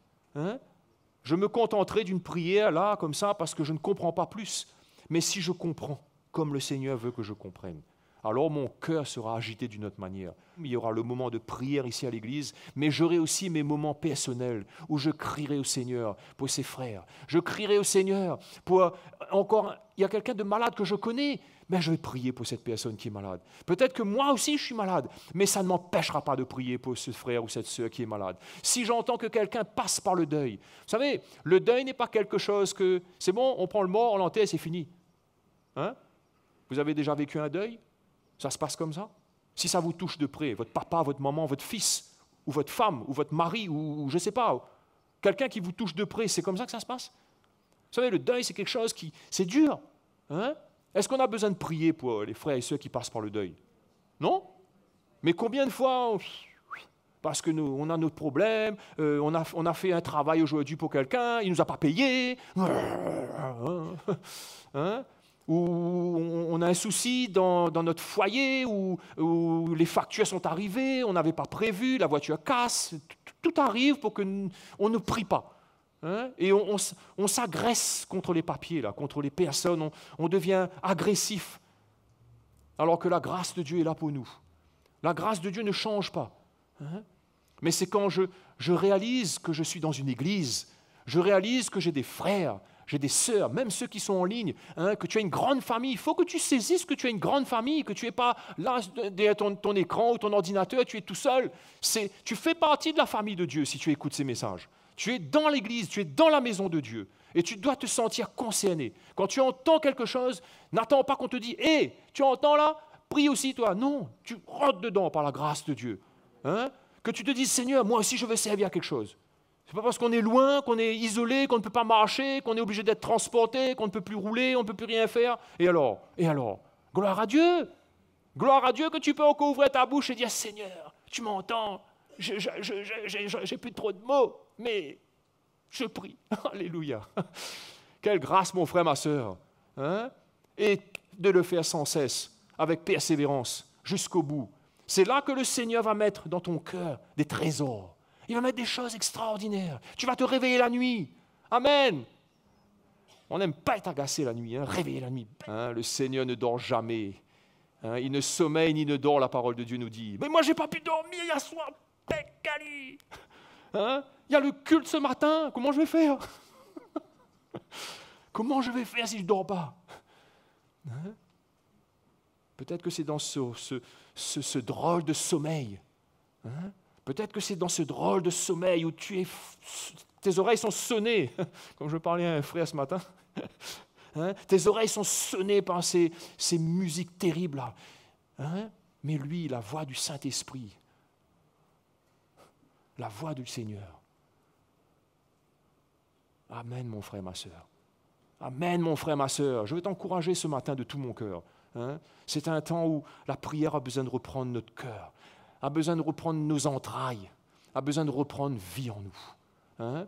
Je me contenterai d'une prière là, comme ça, parce que je ne comprends pas plus. Mais si je comprends, comme le Seigneur veut que je comprenne, alors mon cœur sera agité d'une autre manière. Il y aura le moment de prière ici à l'église, mais j'aurai aussi mes moments personnels où je crierai au Seigneur pour ses frères. Je crierai au Seigneur pour encore, il y a quelqu'un de malade que je connais, mais je vais prier pour cette personne qui est malade. Peut-être que moi aussi je suis malade, mais ça ne m'empêchera pas de prier pour ce frère ou cette sœur qui est malade. Si j'entends que quelqu'un passe par le deuil, vous savez, le deuil n'est pas quelque chose que, c'est bon, on prend le mort, on l'enterre, c'est fini. Vous avez déjà vécu un deuil? Ça se passe comme ça? Si ça vous touche de près, votre papa, votre maman, votre fils, ou votre femme, ou votre mari, ou je ne sais pas, quelqu'un qui vous touche de près, c'est comme ça que ça se passe? Vous savez, le deuil, c'est quelque chose qui... C'est dur. Est-ce qu'on a besoin de prier pour les frères et ceux qui passent par le deuil? Non? Mais combien de fois, parce que nous, on a notre problème, on a fait un travail aujourd'hui pour quelqu'un, il ne nous a pas payé, ou on a un souci dans notre foyer, où les factures sont arrivées, on n'avait pas prévu, la voiture casse, tout arrive pour qu'on ne prie pas. Et on s'agresse contre les papiers, là, contre les personnes, on devient agressif, alors que la grâce de Dieu est là pour nous. La grâce de Dieu ne change pas. Mais c'est quand je réalise que je suis dans une église, je réalise que j'ai des frères, j'ai des sœurs, même ceux qui sont en ligne, que tu as une grande famille. Il faut que tu saisisses que tu as une grande famille, que tu n'es pas là derrière ton écran ou ton ordinateur, tu es tout seul. Tu fais partie de la famille de Dieu si tu écoutes ces messages. Tu es dans l'église, tu es dans la maison de Dieu. Et tu dois te sentir concerné. Quand tu entends quelque chose, n'attends pas qu'on te dise « Hé, tu entends là? Prie aussi toi. » Non, tu rentres dedans par la grâce de Dieu. Que tu te dises « Seigneur, moi aussi je veux servir à quelque chose. » Ce n'est pas parce qu'on est loin, qu'on est isolé, qu'on ne peut pas marcher, qu'on est obligé d'être transporté, qu'on ne peut plus rouler, on ne peut plus rien faire. Et alors? Gloire à Dieu! Gloire à Dieu que tu peux encore ouvrir ta bouche et dire « Seigneur, tu m'entends? J'ai plus trop de mots, mais je prie. » Alléluia! Quelle grâce, mon frère, ma sœur! Et de le faire sans cesse, avec persévérance, jusqu'au bout. C'est là que le Seigneur va mettre dans ton cœur des trésors. Il va mettre des choses extraordinaires. Tu vas te réveiller la nuit. Amen. On n'aime pas être agacé la nuit, réveiller la nuit. Le Seigneur ne dort jamais. Il ne sommeille ni ne dort, la parole de Dieu nous dit. Mais moi, je n'ai pas pu dormir hier soir. Pécali. Il y a le culte ce matin. Comment je vais faire? Comment je vais faire si je ne dors pas? Peut-être que c'est dans ce drôle de sommeil. Peut-être que c'est dans ce drôle de sommeil où tes oreilles sont sonnées, comme je parlais à un frère ce matin. Tes oreilles sont sonnées par ces musiques terribles. Mais lui, la voix du Saint-Esprit, la voix du Seigneur. Amen, mon frère, ma sœur. Amen, mon frère, ma sœur. Je veux t'encourager ce matin de tout mon cœur. C'est un temps où la prière a besoin de reprendre notre cœur, a besoin de reprendre nos entrailles, a besoin de reprendre vie en nous. Vous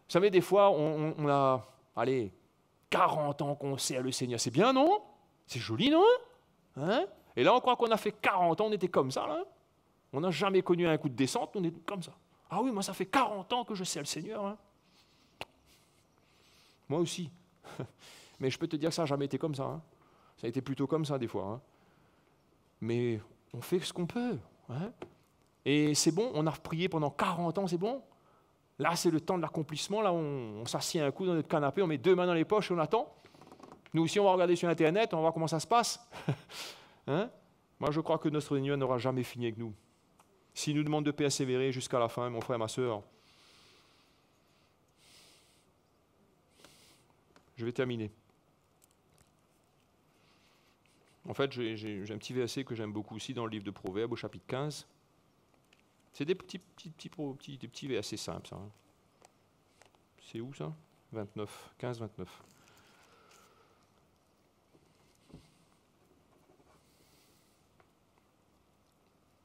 savez, des fois, on a, 40 ans qu'on sert le Seigneur. C'est bien, non? C'est joli, non? Et là, on croit qu'on a fait 40 ans, on était comme ça, là. On n'a jamais connu un coup de descente, on est comme ça. Ah oui, moi, ça fait 40 ans que je sers le Seigneur. Moi aussi. Mais je peux te dire que ça n'a jamais été comme ça. Ça a été plutôt comme ça, des fois. Mais on fait ce qu'on peut. Et c'est bon, on a prié pendant 40 ans, c'est bon. Là, c'est le temps de l'accomplissement. Là, on s'assied un coup dans notre canapé, on met 2 mains dans les poches et on attend. Nous aussi, on va regarder sur Internet, on va voir comment ça se passe. Moi, je crois que notre Seigneur n'aura jamais fini avec nous. S'il nous demande de persévérer jusqu'à la fin, mon frère, ma sœur, je vais terminer. En fait, j'ai un petit verset que j'aime beaucoup aussi dans le livre de Proverbes, au chapitre 15. C'est des petits versets simples, ça. C'est où, ça? 29, 15, 29.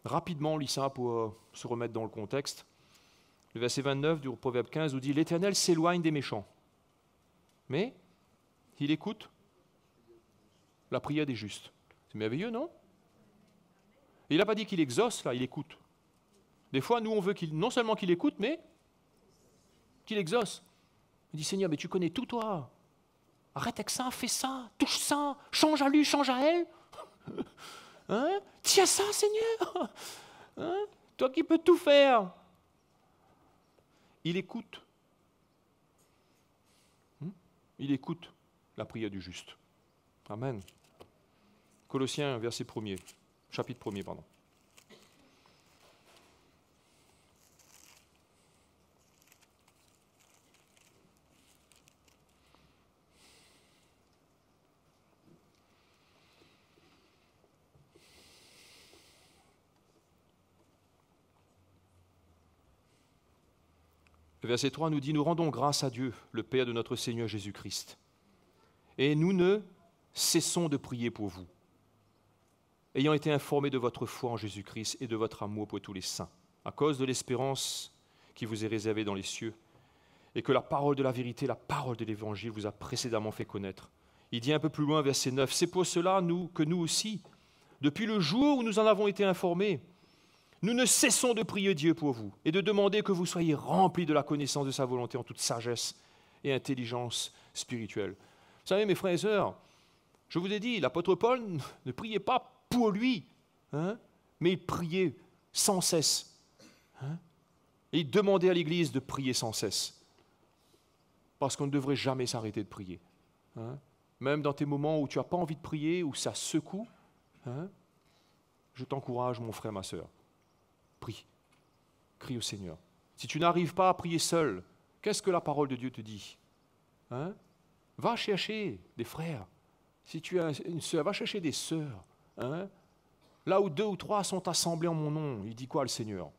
Rapidement, on lit ça pour se remettre dans le contexte. Le verset 29 du Proverbe 15 nous dit « L'Éternel s'éloigne des méchants, mais il écoute la prière des justes. » C'est merveilleux, non? Et il n'a pas dit qu'il exauce, là, il écoute. Des fois, nous, on veut non seulement qu'il écoute, mais qu'il exauce. Il dit « Seigneur, mais tu connais tout, toi. Arrête avec ça, fais ça, touche ça, change à lui, change à elle. » Hein? Tiens ça, Seigneur, hein? Toi qui peux tout faire. Il écoute. Il écoute la prière du juste. Amen. Colossiens, verset 1er, chapitre 1er, pardon. Le verset 3 nous dit « Nous rendons grâce à Dieu, le Père de notre Seigneur Jésus-Christ. Et nous ne cessons de prier pour vous, ayant été informés de votre foi en Jésus-Christ et de votre amour pour tous les saints, à cause de l'espérance qui vous est réservée dans les cieux, et que la parole de la vérité, la parole de l'Évangile vous a précédemment fait connaître. » Il dit un peu plus loin, verset 9, « C'est pour cela que nous aussi, depuis le jour où nous en avons été informés, nous ne cessons de prier Dieu pour vous et de demander que vous soyez remplis de la connaissance de sa volonté en toute sagesse et intelligence spirituelle. » Vous savez, mes frères et sœurs, je vous ai dit, l'apôtre Paul ne priait pas pour lui, hein, mais il priait sans cesse. Hein, et il demandait à l'Église de prier sans cesse. Parce qu'on ne devrait jamais s'arrêter de prier. Hein. Même dans tes moments où tu n'as pas envie de prier, où ça secoue, hein, je t'encourage, mon frère, ma sœur. Prie. Crie au Seigneur. Si tu n'arrives pas à prier seul, qu'est-ce que la parole de Dieu te dit? Hein? Va chercher des frères. Si tu as une sœur, va chercher des sœurs. Hein? Là où 2 ou 3 sont assemblés en mon nom, il dit quoi le Seigneur?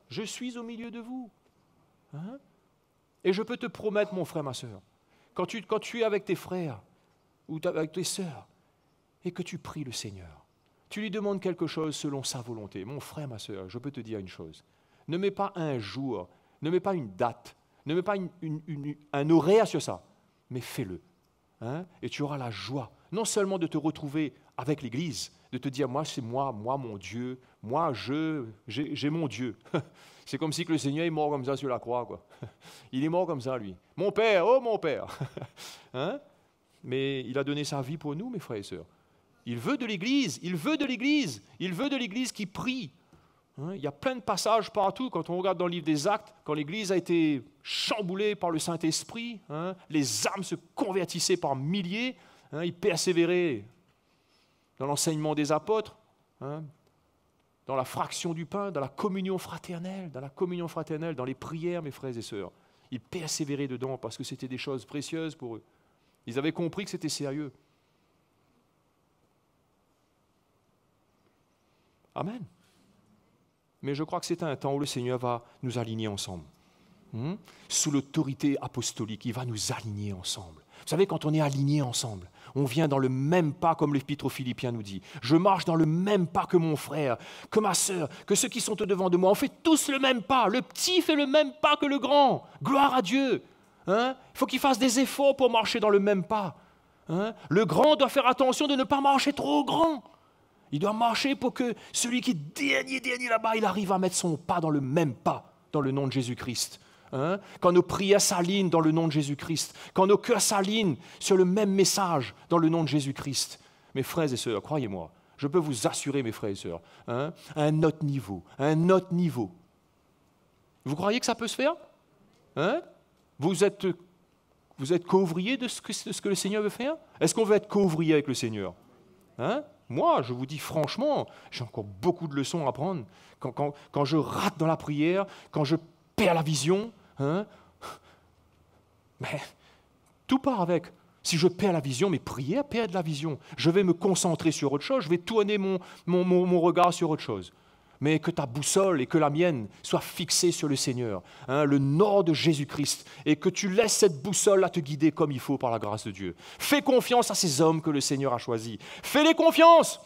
Je suis au milieu de vous. Hein? Et je peux te promettre, mon frère, ma sœur, quand tu es avec tes frères ou avec tes sœurs et que tu pries le Seigneur, tu lui demandes quelque chose selon sa volonté. Mon frère, ma sœur, je peux te dire une chose. Ne mets pas un jour, ne mets pas une date, ne mets pas un horaire sur ça, mais fais-le. Hein? Et tu auras la joie, non seulement de te retrouver avec l'Église, de te dire, moi, c'est moi, mon Dieu, moi, j'ai mon Dieu. C'est comme si que le Seigneur est mort comme ça sur la croix, quoi. Il est mort comme ça, lui. Mon Père, oh mon Père. Hein? Mais il a donné sa vie pour nous, mes frères et sœurs. Il veut de l'Église, il veut de l'Église, il veut de l'Église qui prie. Hein, il y a plein de passages partout, quand on regarde dans le livre des Actes, quand l'Église a été chamboulée par le Saint-Esprit, hein, les âmes se convertissaient par milliers, hein, ils persévéraient dans l'enseignement des apôtres, hein, dans la fraction du pain, dans la communion fraternelle, dans les prières, mes frères et sœurs. Ils persévéraient dedans parce que c'était des choses précieuses pour eux. Ils avaient compris que c'était sérieux. Amen. Mais je crois que c'est un temps où le Seigneur va nous aligner ensemble. Sous l'autorité apostolique, il va nous aligner ensemble. Vous savez, quand on est aligné ensemble, on vient dans le même pas, comme l'Épître aux Philippiens nous dit. Je marche dans le même pas que mon frère, que ma sœur, que ceux qui sont au-devant de moi. On fait tous le même pas. Le petit fait le même pas que le grand. Gloire à Dieu. Hein? Il faut qu'il fasse des efforts pour marcher dans le même pas. Hein? Le grand doit faire attention de ne pas marcher trop grand. Il doit marcher pour que celui qui est dernier là-bas, il arrive à mettre son pas dans le même pas, dans le nom de Jésus-Christ. Hein? Quand nos prières s'alignent dans le nom de Jésus-Christ, quand nos cœurs s'alignent sur le même message dans le nom de Jésus-Christ. Mes frères et sœurs, croyez-moi, je peux vous assurer, mes frères et sœurs, hein, à un autre niveau, Vous croyez que ça peut se faire? Hein? Vous êtes co-ouvrier de ce que le Seigneur veut faire? Est-ce qu'on veut être co-ouvrier avec le Seigneur? Hein? Moi, je vous dis franchement, j'ai encore beaucoup de leçons à apprendre. Quand je rate dans la prière, quand je perds la vision, hein, mais tout part avec. Si je perds la vision, mes prières perdent la vision. Je vais me concentrer sur autre chose, je vais tourner mon regard sur autre chose. mais que ta boussole et que la mienne soient fixées sur le Seigneur, hein, le nom de Jésus-Christ, et que tu laisses cette boussole à te guider comme il faut par la grâce de Dieu. Fais confiance à ces hommes que le Seigneur a choisis. Fais-les confiance.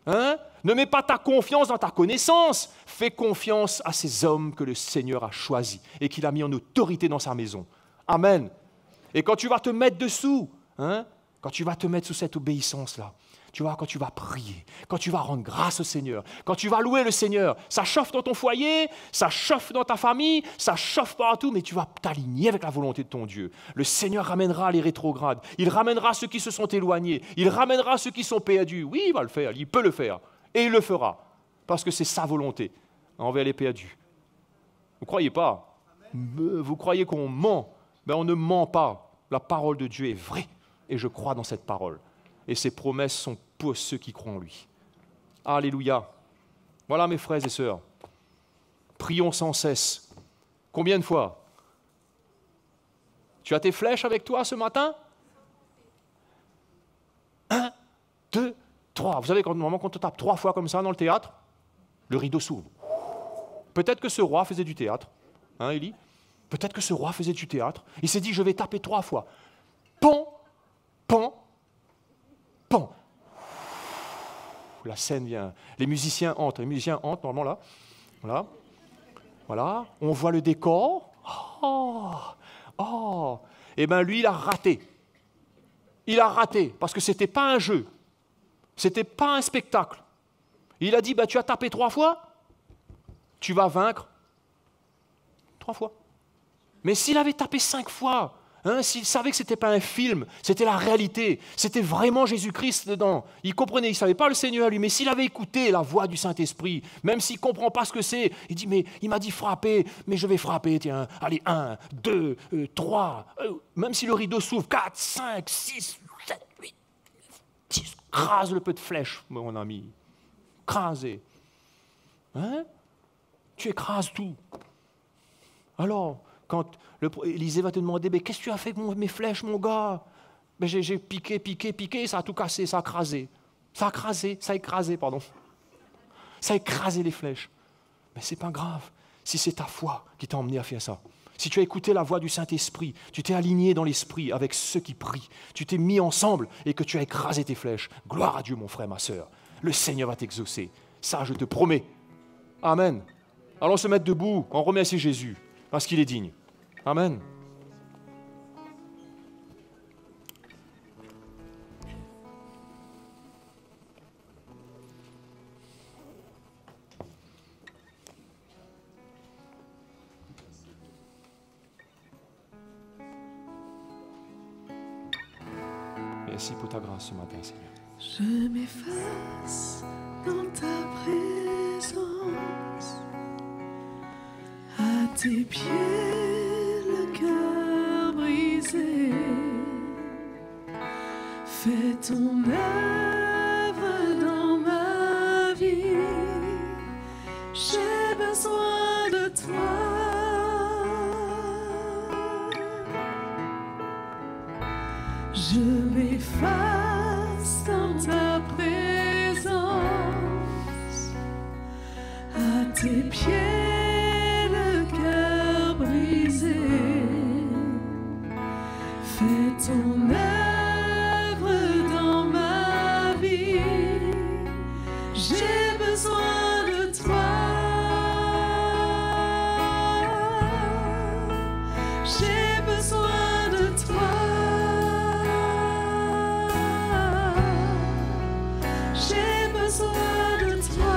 Hein? Ne mets pas ta confiance dans ta connaissance. Fais confiance à ces hommes que le Seigneur a choisis et qu'il a mis en autorité dans sa maison. Amen. Et quand tu vas te mettre dessous, hein, quand tu vas te mettre sous cette obéissance-là, tu vois, quand tu vas prier, quand tu vas rendre grâce au Seigneur, quand tu vas louer le Seigneur, ça chauffe dans ton foyer, ça chauffe dans ta famille, ça chauffe partout, mais tu vas t'aligner avec la volonté de ton Dieu. Le Seigneur ramènera les rétrogrades, il ramènera ceux qui se sont éloignés, il ramènera ceux qui sont perdus. Oui, il va le faire, il peut le faire, et il le fera, parce que c'est sa volonté envers les perdus. Vous ne croyez pas? Vous croyez qu'on ment? Ben, on ne ment pas. La parole de Dieu est vraie, et je crois dans cette parole. Et ses promesses sont pour ceux qui croient en lui. Alléluia. Voilà mes frères et sœurs. Prions sans cesse. Combien de fois? Tu as tes flèches avec toi ce matin? 1, 2, 3. Vous savez, normalement, quand on tape 3 fois comme ça dans le théâtre, le rideau s'ouvre. Peut-être que ce roi faisait du théâtre. Hein, Élie? Peut-être que ce roi faisait du théâtre. Il s'est dit, je vais taper 3 fois. Pan, pan, pan. La scène vient. Les musiciens entrent. Les musiciens entrent, normalement, là. Voilà. Voilà. On voit le décor. Oh, oh. Eh bien, lui, il a raté. Il a raté, parce que ce n'était pas un jeu. Ce n'était pas un spectacle. Il a dit, bah, tu as tapé 3 fois, tu vas vaincre 3 fois. Mais s'il avait tapé 5 fois, hein, s'il savait que ce n'était pas un film, c'était la réalité, c'était vraiment Jésus-Christ dedans, il comprenait, il ne savait pas le Seigneur lui, mais s'il avait écouté la voix du Saint-Esprit, même s'il ne comprend pas ce que c'est, il dit, mais il m'a dit frapper, mais je vais frapper, tiens, allez, 1, 2, 3, même si le rideau s'ouvre, 4, 5, 6, 7, 8, 10, crase le peu de flèche, mon ami, crasez. Hein? Tu écrases tout. Alors, quand Élisée va te demander, mais qu'est-ce que tu as fait avec mes flèches, mon gars? Ben, j'ai piqué, ça a tout cassé, ça a écrasé. Ça a écrasé les flèches. Mais ce n'est pas grave, si c'est ta foi qui t'a emmené à faire ça. Si tu as écouté la voix du Saint-Esprit, tu t'es aligné dans l'esprit avec ceux qui prient, tu t'es mis ensemble et que tu as écrasé tes flèches. Gloire à Dieu, mon frère, ma sœur. Le Seigneur va t'exaucer. Ça, je te promets. Amen. Allons se mettre debout, on remercie Jésus, parce qu'il est digne. Amen. Merci pour ta grâce ce matin, Seigneur. Je m'efface dans ta présence, à tes pieds le cœur brisé. Fais ton œuvre dans ma vie, j'ai besoin de toi. Je m'efface dans ta présence, à tes pieds le cœur brisé. Fais ton œuvre dans ma vie, j'ai besoin de toi. J'ai besoin de toi. J'ai besoin de toi.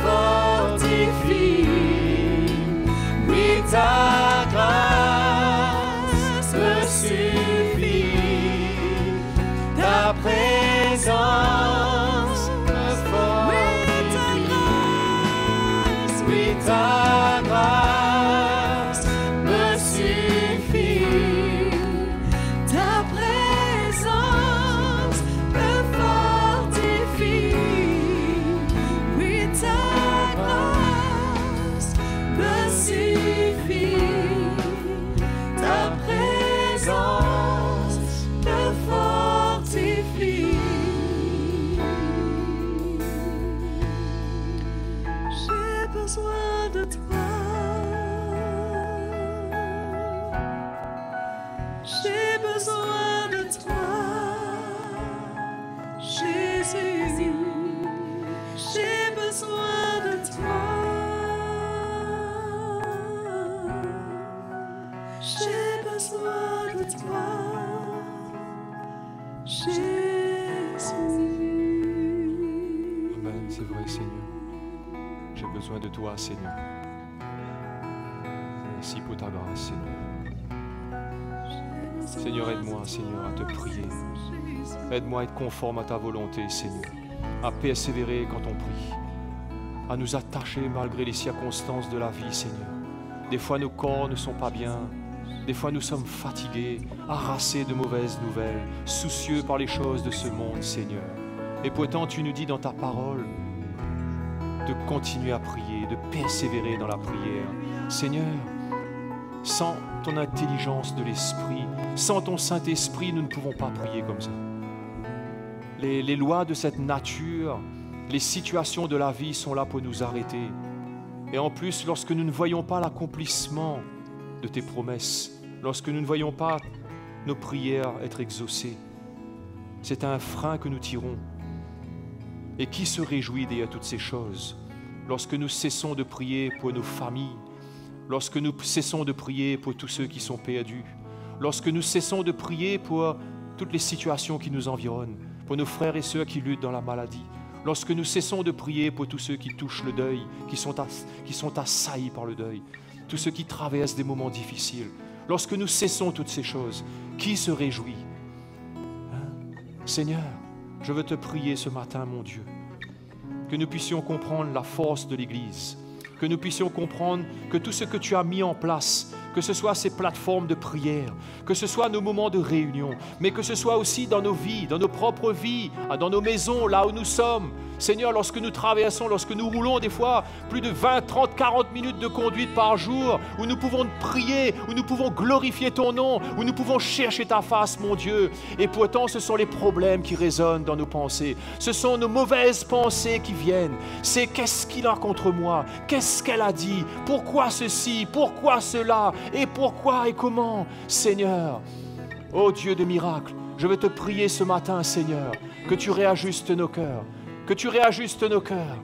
fortifie. Oui, ta grâce me suffit. Ta présence me fortifie. Oui, ta grâce me suffit. Ta présence me fortifie. Oui, ta grâce me suffit. Ta présence me fortifie. J'ai besoin de toi. J'ai besoin de toi, Jésus. J'ai besoin de toi. J'ai besoin de toi, Jésus. Amen, c'est vrai, Seigneur. J'ai besoin de toi, Seigneur. Merci pour ta grâce, Seigneur. Seigneur, aide-moi, Seigneur, à te prier. Aide-moi à être conforme à ta volonté, Seigneur. À persévérer quand on prie. À nous attacher malgré les circonstances de la vie, Seigneur. Des fois, nos corps ne sont pas bien. Des fois, nous sommes fatigués, harassés de mauvaises nouvelles, soucieux par les choses de ce monde, Seigneur. Et pourtant, tu nous dis dans ta parole de continuer à prier, de persévérer dans la prière. Seigneur, sans ton intelligence de l'Esprit, sans ton Saint-Esprit, nous ne pouvons pas prier comme ça. Les lois de cette nature, les situations de la vie sont là pour nous arrêter. Et en plus, lorsque nous ne voyons pas l'accomplissement de tes promesses, lorsque nous ne voyons pas nos prières être exaucées, c'est un frein que nous tirons. Et qui se réjouit derrière toutes ces choses? Lorsque nous cessons de prier pour nos familles, lorsque nous cessons de prier pour tous ceux qui sont perdus, lorsque nous cessons de prier pour toutes les situations qui nous environnent, pour nos frères et sœurs qui luttent dans la maladie, lorsque nous cessons de prier pour tous ceux qui touchent le deuil, qui sont assaillis par le deuil, tous ceux qui traversent des moments difficiles, lorsque nous cessons toutes ces choses, qui se réjouit? Seigneur, je veux te prier ce matin, mon Dieu, que nous puissions comprendre la force de l'Église, que nous puissions comprendre que tout ce que tu as mis en place, que ce soit ces plateformes de prière, que ce soit nos moments de réunion, mais que ce soit aussi dans nos vies, dans nos propres vies, dans nos maisons, là où nous sommes. Seigneur, lorsque nous traversons, lorsque nous roulons des fois plus de 20, 30, 40 minutes de conduite par jour, où nous pouvons prier, où nous pouvons glorifier ton nom, où nous pouvons chercher ta face, mon Dieu. Et pourtant, ce sont les problèmes qui résonnent dans nos pensées. Ce sont nos mauvaises pensées qui viennent. C'est qu'est-ce qu'il a contre moi? Qu'est-ce qu'elle a dit? Pourquoi ceci? Pourquoi cela? Et pourquoi et comment? Seigneur, ô Dieu de miracles, je veux te prier ce matin, Seigneur, que tu réajustes nos cœurs. Que tu réajustes nos cœurs,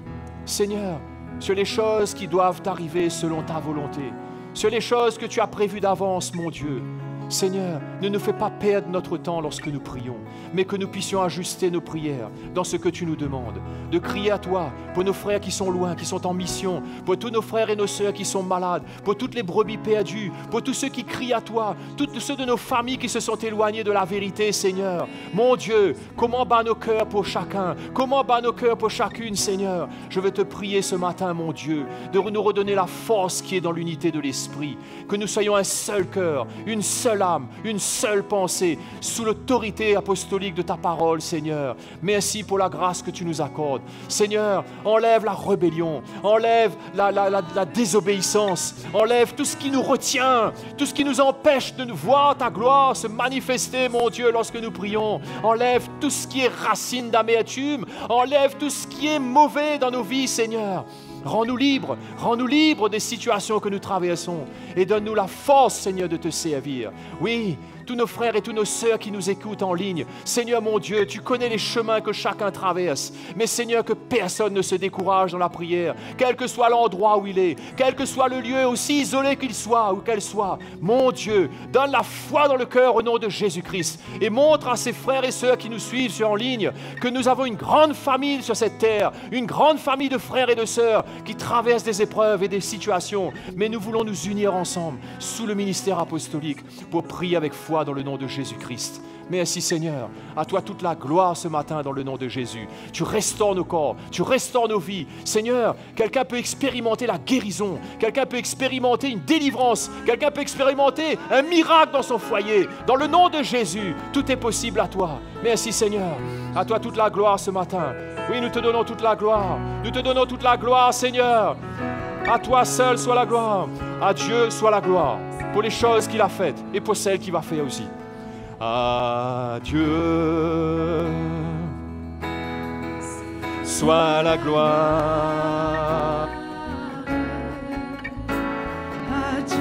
Seigneur, sur les choses qui doivent arriver selon ta volonté, sur les choses que tu as prévues d'avance, mon Dieu. Seigneur, ne nous fais pas perdre notre temps lorsque nous prions, mais que nous puissions ajuster nos prières dans ce que tu nous demandes, de crier à toi pour nos frères qui sont loin, qui sont en mission, pour tous nos frères et nos sœurs qui sont malades, pour toutes les brebis perdues, pour tous ceux qui crient à toi, tous ceux de nos familles qui se sont éloignés de la vérité, Seigneur. Mon Dieu, comment bat nos cœurs pour chacun, comment bat nos cœurs pour chacune, Seigneur. Je veux te prier ce matin, mon Dieu, de nous redonner la force qui est dans l'unité de l'Esprit, que nous soyons un seul cœur, une seule âme, une seule pensée, sous l'autorité apostolique de ta parole, Seigneur. Merci pour la grâce que tu nous accordes. Seigneur, enlève la rébellion, enlève la désobéissance, enlève tout ce qui nous retient, tout ce qui nous empêche de voir ta gloire se manifester, mon Dieu, lorsque nous prions. Enlève tout ce qui est racine d'amertume, enlève tout ce qui est mauvais dans nos vies, Seigneur. Rends-nous libres des situations que nous traversons et donne-nous la force, Seigneur, de te servir. Oui, tous nos frères et tous nos sœurs qui nous écoutent en ligne. Seigneur mon Dieu, tu connais les chemins que chacun traverse. Mais Seigneur, que personne ne se décourage dans la prière, quel que soit l'endroit où il est, quel que soit le lieu, aussi isolé qu'il soit ou qu'elle soit. Mon Dieu, donne la foi dans le cœur au nom de Jésus-Christ et montre à ces frères et sœurs qui nous suivent en ligne que nous avons une grande famille sur cette terre, une grande famille de frères et de sœurs qui traversent des épreuves et des situations. Mais nous voulons nous unir ensemble sous le ministère apostolique pour prier avec foi dans le nom de Jésus-Christ. Merci Seigneur, à toi toute la gloire ce matin dans le nom de Jésus. Tu restaures nos corps, tu restaures nos vies. Seigneur, quelqu'un peut expérimenter la guérison, quelqu'un peut expérimenter une délivrance, quelqu'un peut expérimenter un miracle dans son foyer. Dans le nom de Jésus, tout est possible à toi. Merci Seigneur, à toi toute la gloire ce matin. Oui, nous te donnons toute la gloire, nous te donnons toute la gloire Seigneur. À toi seul soit la gloire, à Dieu soit la gloire pour les choses qu'il a faites et pour celles qu'il va faire aussi. À Dieu soit la gloire. À Dieu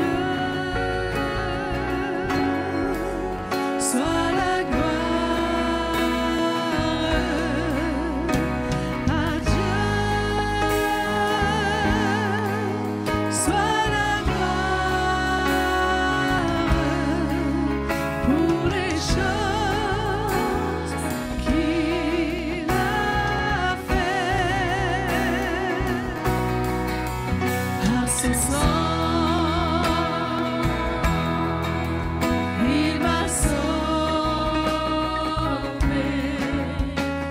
soit la gloire. À Dieu soit la gloire pour les choses qu'il a fait. Par son sang, il m'a sauvé.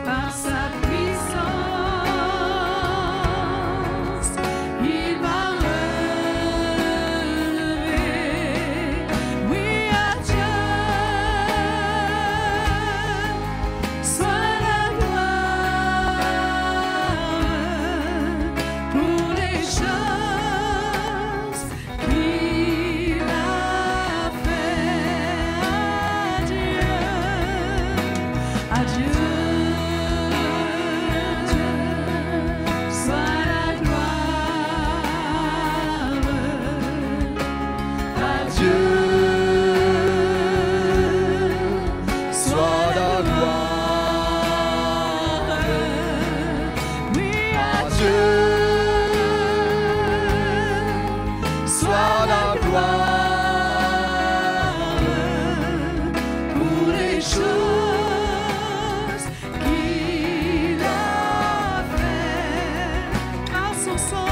Par sa puissance, il m'a relevé. Oui, à Dieu soit la gloire pour les choses qu'il a fait. À Dieu soit la gloire. À Dieu soit la gloire. Oui, à Dieu soit la gloire pour les choses qu'il a fait. Par son sang,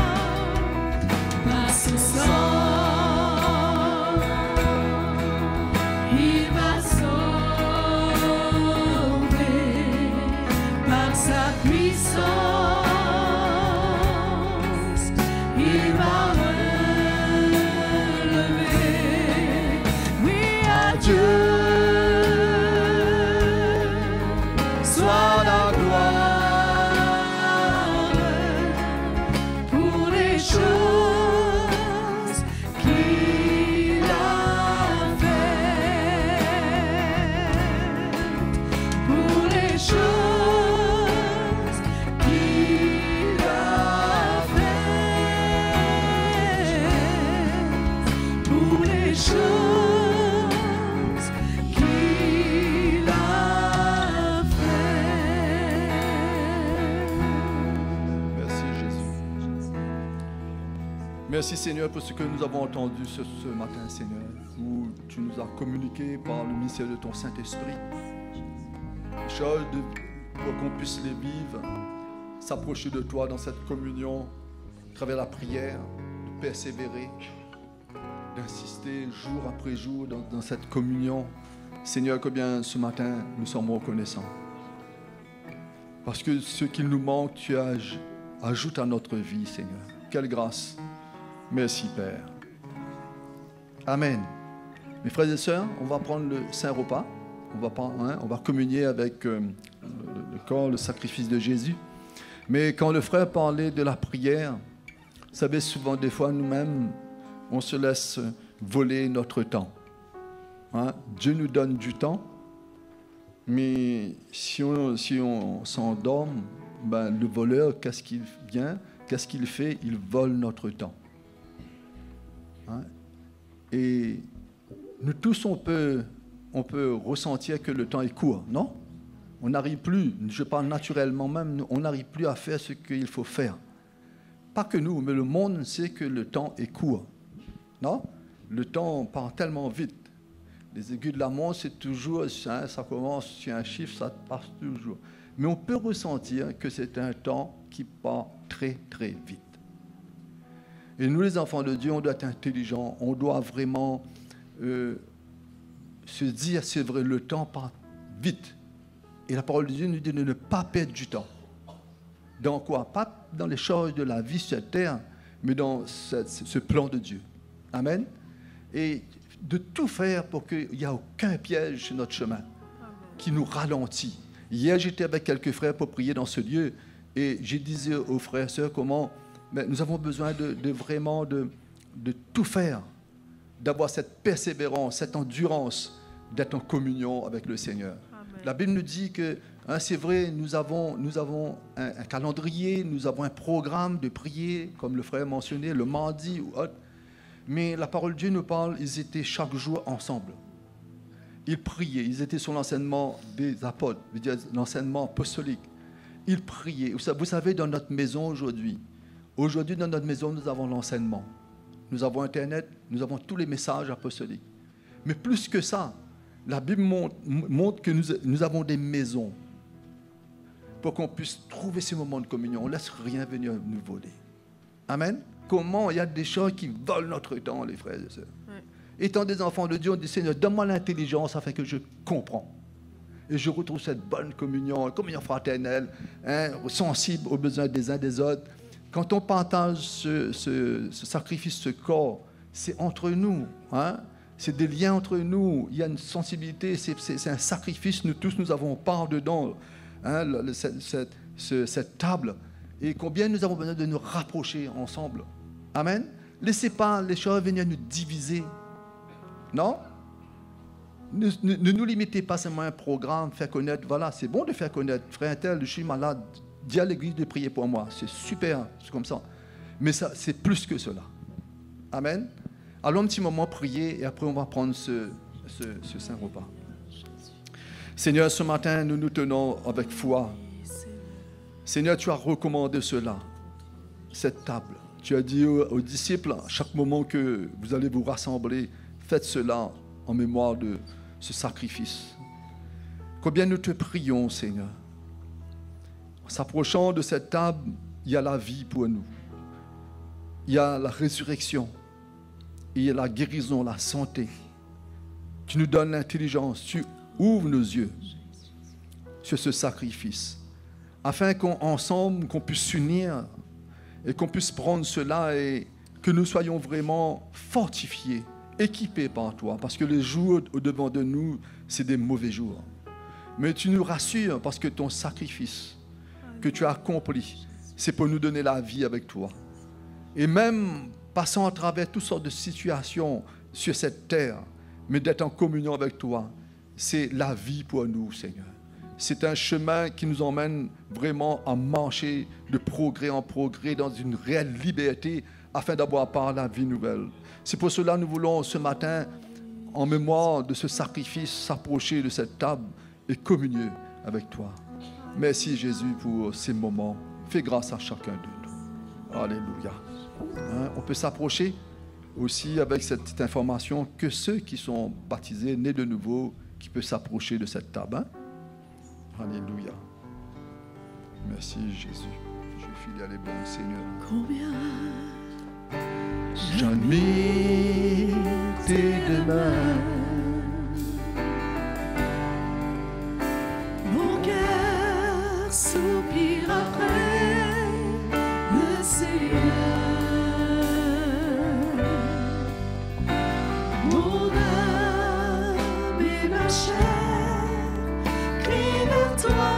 il m'a sauvé. Par sa puissance, il m'a relevé. Oui, à Dieu soit la gloire pour les choses qu'il a faites. Pour les choses qu'il a faites. Pour les choses qu'il a faites. Merci Jésus. Merci Seigneur pour ce que nous avons entendu ce matin, Seigneur, où tu nous as communiqué par le ministère de ton Saint-Esprit. Les choses pour qu'on puisse les vivre, s'approcher de toi dans cette communion, à travers la prière, de persévérer, d'insister jour après jour dans cette communion. Seigneur, combien ce matin nous sommes reconnaissants. Parce que ce qu'il nous manque, tu ajoutes à notre vie, Seigneur. Quelle grâce. Merci, Père. Amen. Mes frères et sœurs, on va prendre le Saint-Repas. On va communier avec le corps, le sacrifice de Jésus. Mais quand le frère parlait de la prière, vous savez, souvent, des fois, nous-mêmes, on se laisse voler notre temps. Dieu nous donne du temps, mais si on s'endorme, le voleur, qu'est-ce qu'il vient? Qu'est-ce qu'il fait? Il vole notre temps. Et nous tous, on peut on peut ressentir que le temps est court, non? On n'arrive plus, je parle naturellement même, on n'arrive plus à faire ce qu'il faut faire. Pas que nous, mais le monde sait que le temps est court, non? Le temps part tellement vite. Les aiguilles de la montre, c'est toujours, ça commence sur un chiffre, ça passe toujours. Mais on peut ressentir que c'est un temps qui part très, très vite. Et nous, les enfants de Dieu, on doit être intelligents, on doit vraiment se dire, c'est vrai, le temps part vite. Et la parole de Dieu nous dit de ne pas perdre du temps. Dans quoi? Pas dans les choses de la vie sur cette terre, mais dans ce plan de Dieu. Amen. Et de tout faire pour qu'il n'y ait aucun piège sur notre chemin qui nous ralentit. Hier, j'étais avec quelques frères pour prier dans ce lieu et je disais aux frères et sœurs comment nous avons besoin de tout faire, d'avoir cette persévérance, cette endurance, d'être en communion avec le Seigneur. Amen. La Bible nous dit que, c'est vrai, nous avons un calendrier, nous avons un programme de prier, comme le frère mentionnait, le mardi ou autre. Mais la parole de Dieu nous parle, ils étaient chaque jour ensemble. Ils priaient, ils étaient sur l'enseignement des apôtres, l'enseignement apostolique. Ils priaient. Vous savez, dans notre maison aujourd'hui, dans notre maison, nous avons l'enseignement. Nous avons Internet, nous avons tous les messages apostoliques. Mais plus que ça, la Bible montre que nous avons des maisons pour qu'on puisse trouver ces moments de communion. On ne laisse rien venir nous voler. Amen. Comment il y a des choses qui volent notre temps, les frères et sœurs. Ouais. Étant des enfants de Dieu, on dit, Seigneur, donne-moi l'intelligence afin que je comprends. Et je retrouve cette bonne communion fraternelle, sensible aux besoins des uns des autres. Quand on partage ce sacrifice, ce corps, c'est entre nous. C'est des liens entre nous. Il y a une sensibilité, c'est un sacrifice. Nous tous, nous avons part dedans. Cette table. Et combien nous avons besoin de nous rapprocher ensemble. Amen. Laissez pas les choses venir nous diviser. Non? Ne nous limitez pas seulement à un programme, faire connaître. Voilà, c'est bon de faire connaître. Frère tel, je suis malade. Dis à l'église de prier pour moi. C'est super, c'est comme ça. Mais ça, c'est plus que cela. Amen. Allons un petit moment prier et après on va prendre ce saint repas. Seigneur, ce matin, nous nous tenons avec foi. Seigneur, tu as recommandé cela, cette table. Tu as dit aux disciples, à chaque moment que vous allez vous rassembler, faites cela en mémoire de ce sacrifice. Combien nous te prions, Seigneur. En s'approchant de cette table, il y a la vie pour nous. Il y a la résurrection. Il y a la guérison, la santé. Tu nous donnes l'intelligence. Tu ouvres nos yeux sur ce sacrifice. Afin qu'ensemble, qu'on puisse s'unir et qu'on puisse prendre cela et que nous soyons vraiment fortifiés, équipés par toi. Parce que les jours au-devant de nous, c'est des mauvais jours. Mais tu nous rassures parce que ton sacrifice que tu as accompli, c'est pour nous donner la vie avec toi. Et même passant à travers toutes sortes de situations sur cette terre, mais d'être en communion avec toi, c'est la vie pour nous, Seigneur. C'est un chemin qui nous emmène vraiment à marcher de progrès en progrès dans une réelle liberté afin d'avoir part à la vie nouvelle. C'est pour cela que nous voulons ce matin, en mémoire de ce sacrifice, s'approcher de cette table et communier avec toi. Merci Jésus pour ces moments. Fais grâce à chacun de nous. Alléluia. On peut s'approcher aussi avec cette petite information que ceux qui sont baptisés, nés de nouveau, qui peuvent s'approcher de cette table. Alléluia. Merci Jésus. Je suis fidèle et bon Seigneur. Combien j'admire tes mains. Mon cœur soupire après le Seigneur. Mon âme et ma chair crient vers toi,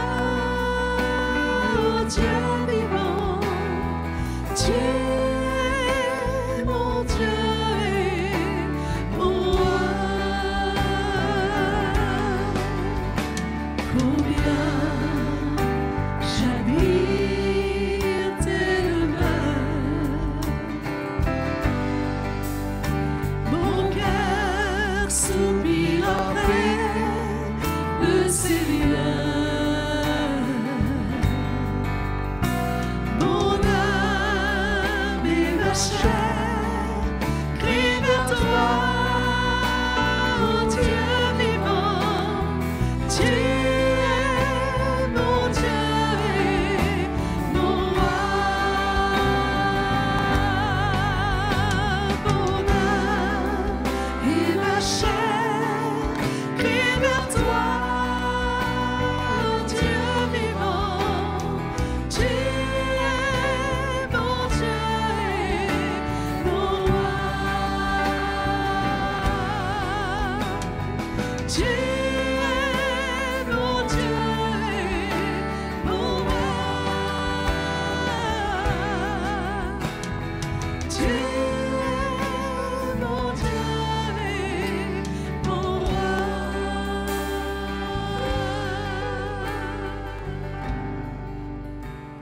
oh Dieu vivant. Tu es mon Dieu et mon roi. Combien j'admire tes mains. Mon cœur soupire après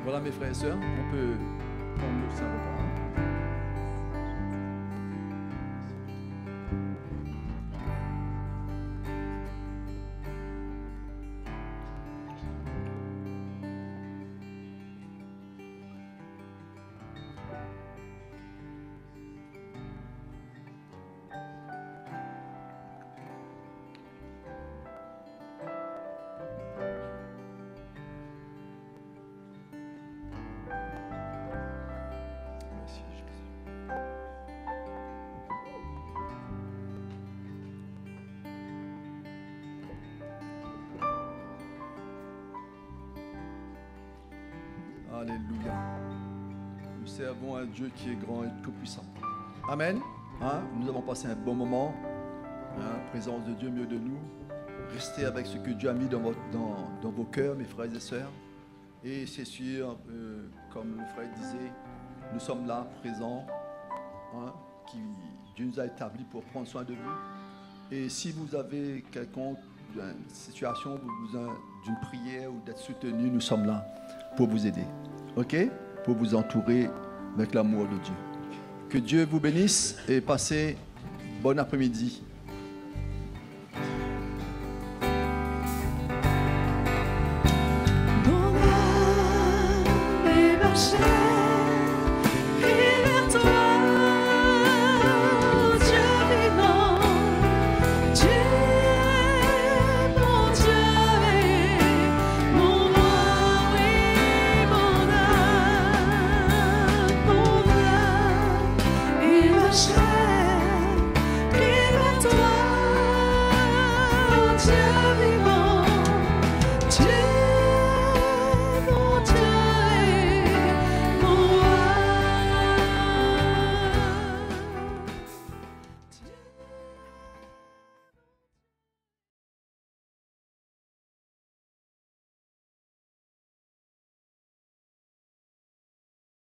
Voilà mes frères et sœurs, on peut prendre le Saint-Repas. Merci Jésus. Alléluia. Nous servons un Dieu qui est grand et tout-puissant. Amen. Hein? Nous avons passé un bon moment. Hein? Présence de Dieu au milieu de nous. Restez avec ce que Dieu a mis dans vos cœurs, mes frères et sœurs. Et c'est sûr, comme le frère disait, nous sommes là, présents, hein, Dieu nous a établis pour prendre soin de vous. Et si vous avez quelconque situation, besoin d'une prière ou d'être soutenu, nous sommes là pour vous aider. OK? Pour vous entourer avec l'amour de Dieu. Que Dieu vous bénisse et passez bon après-midi.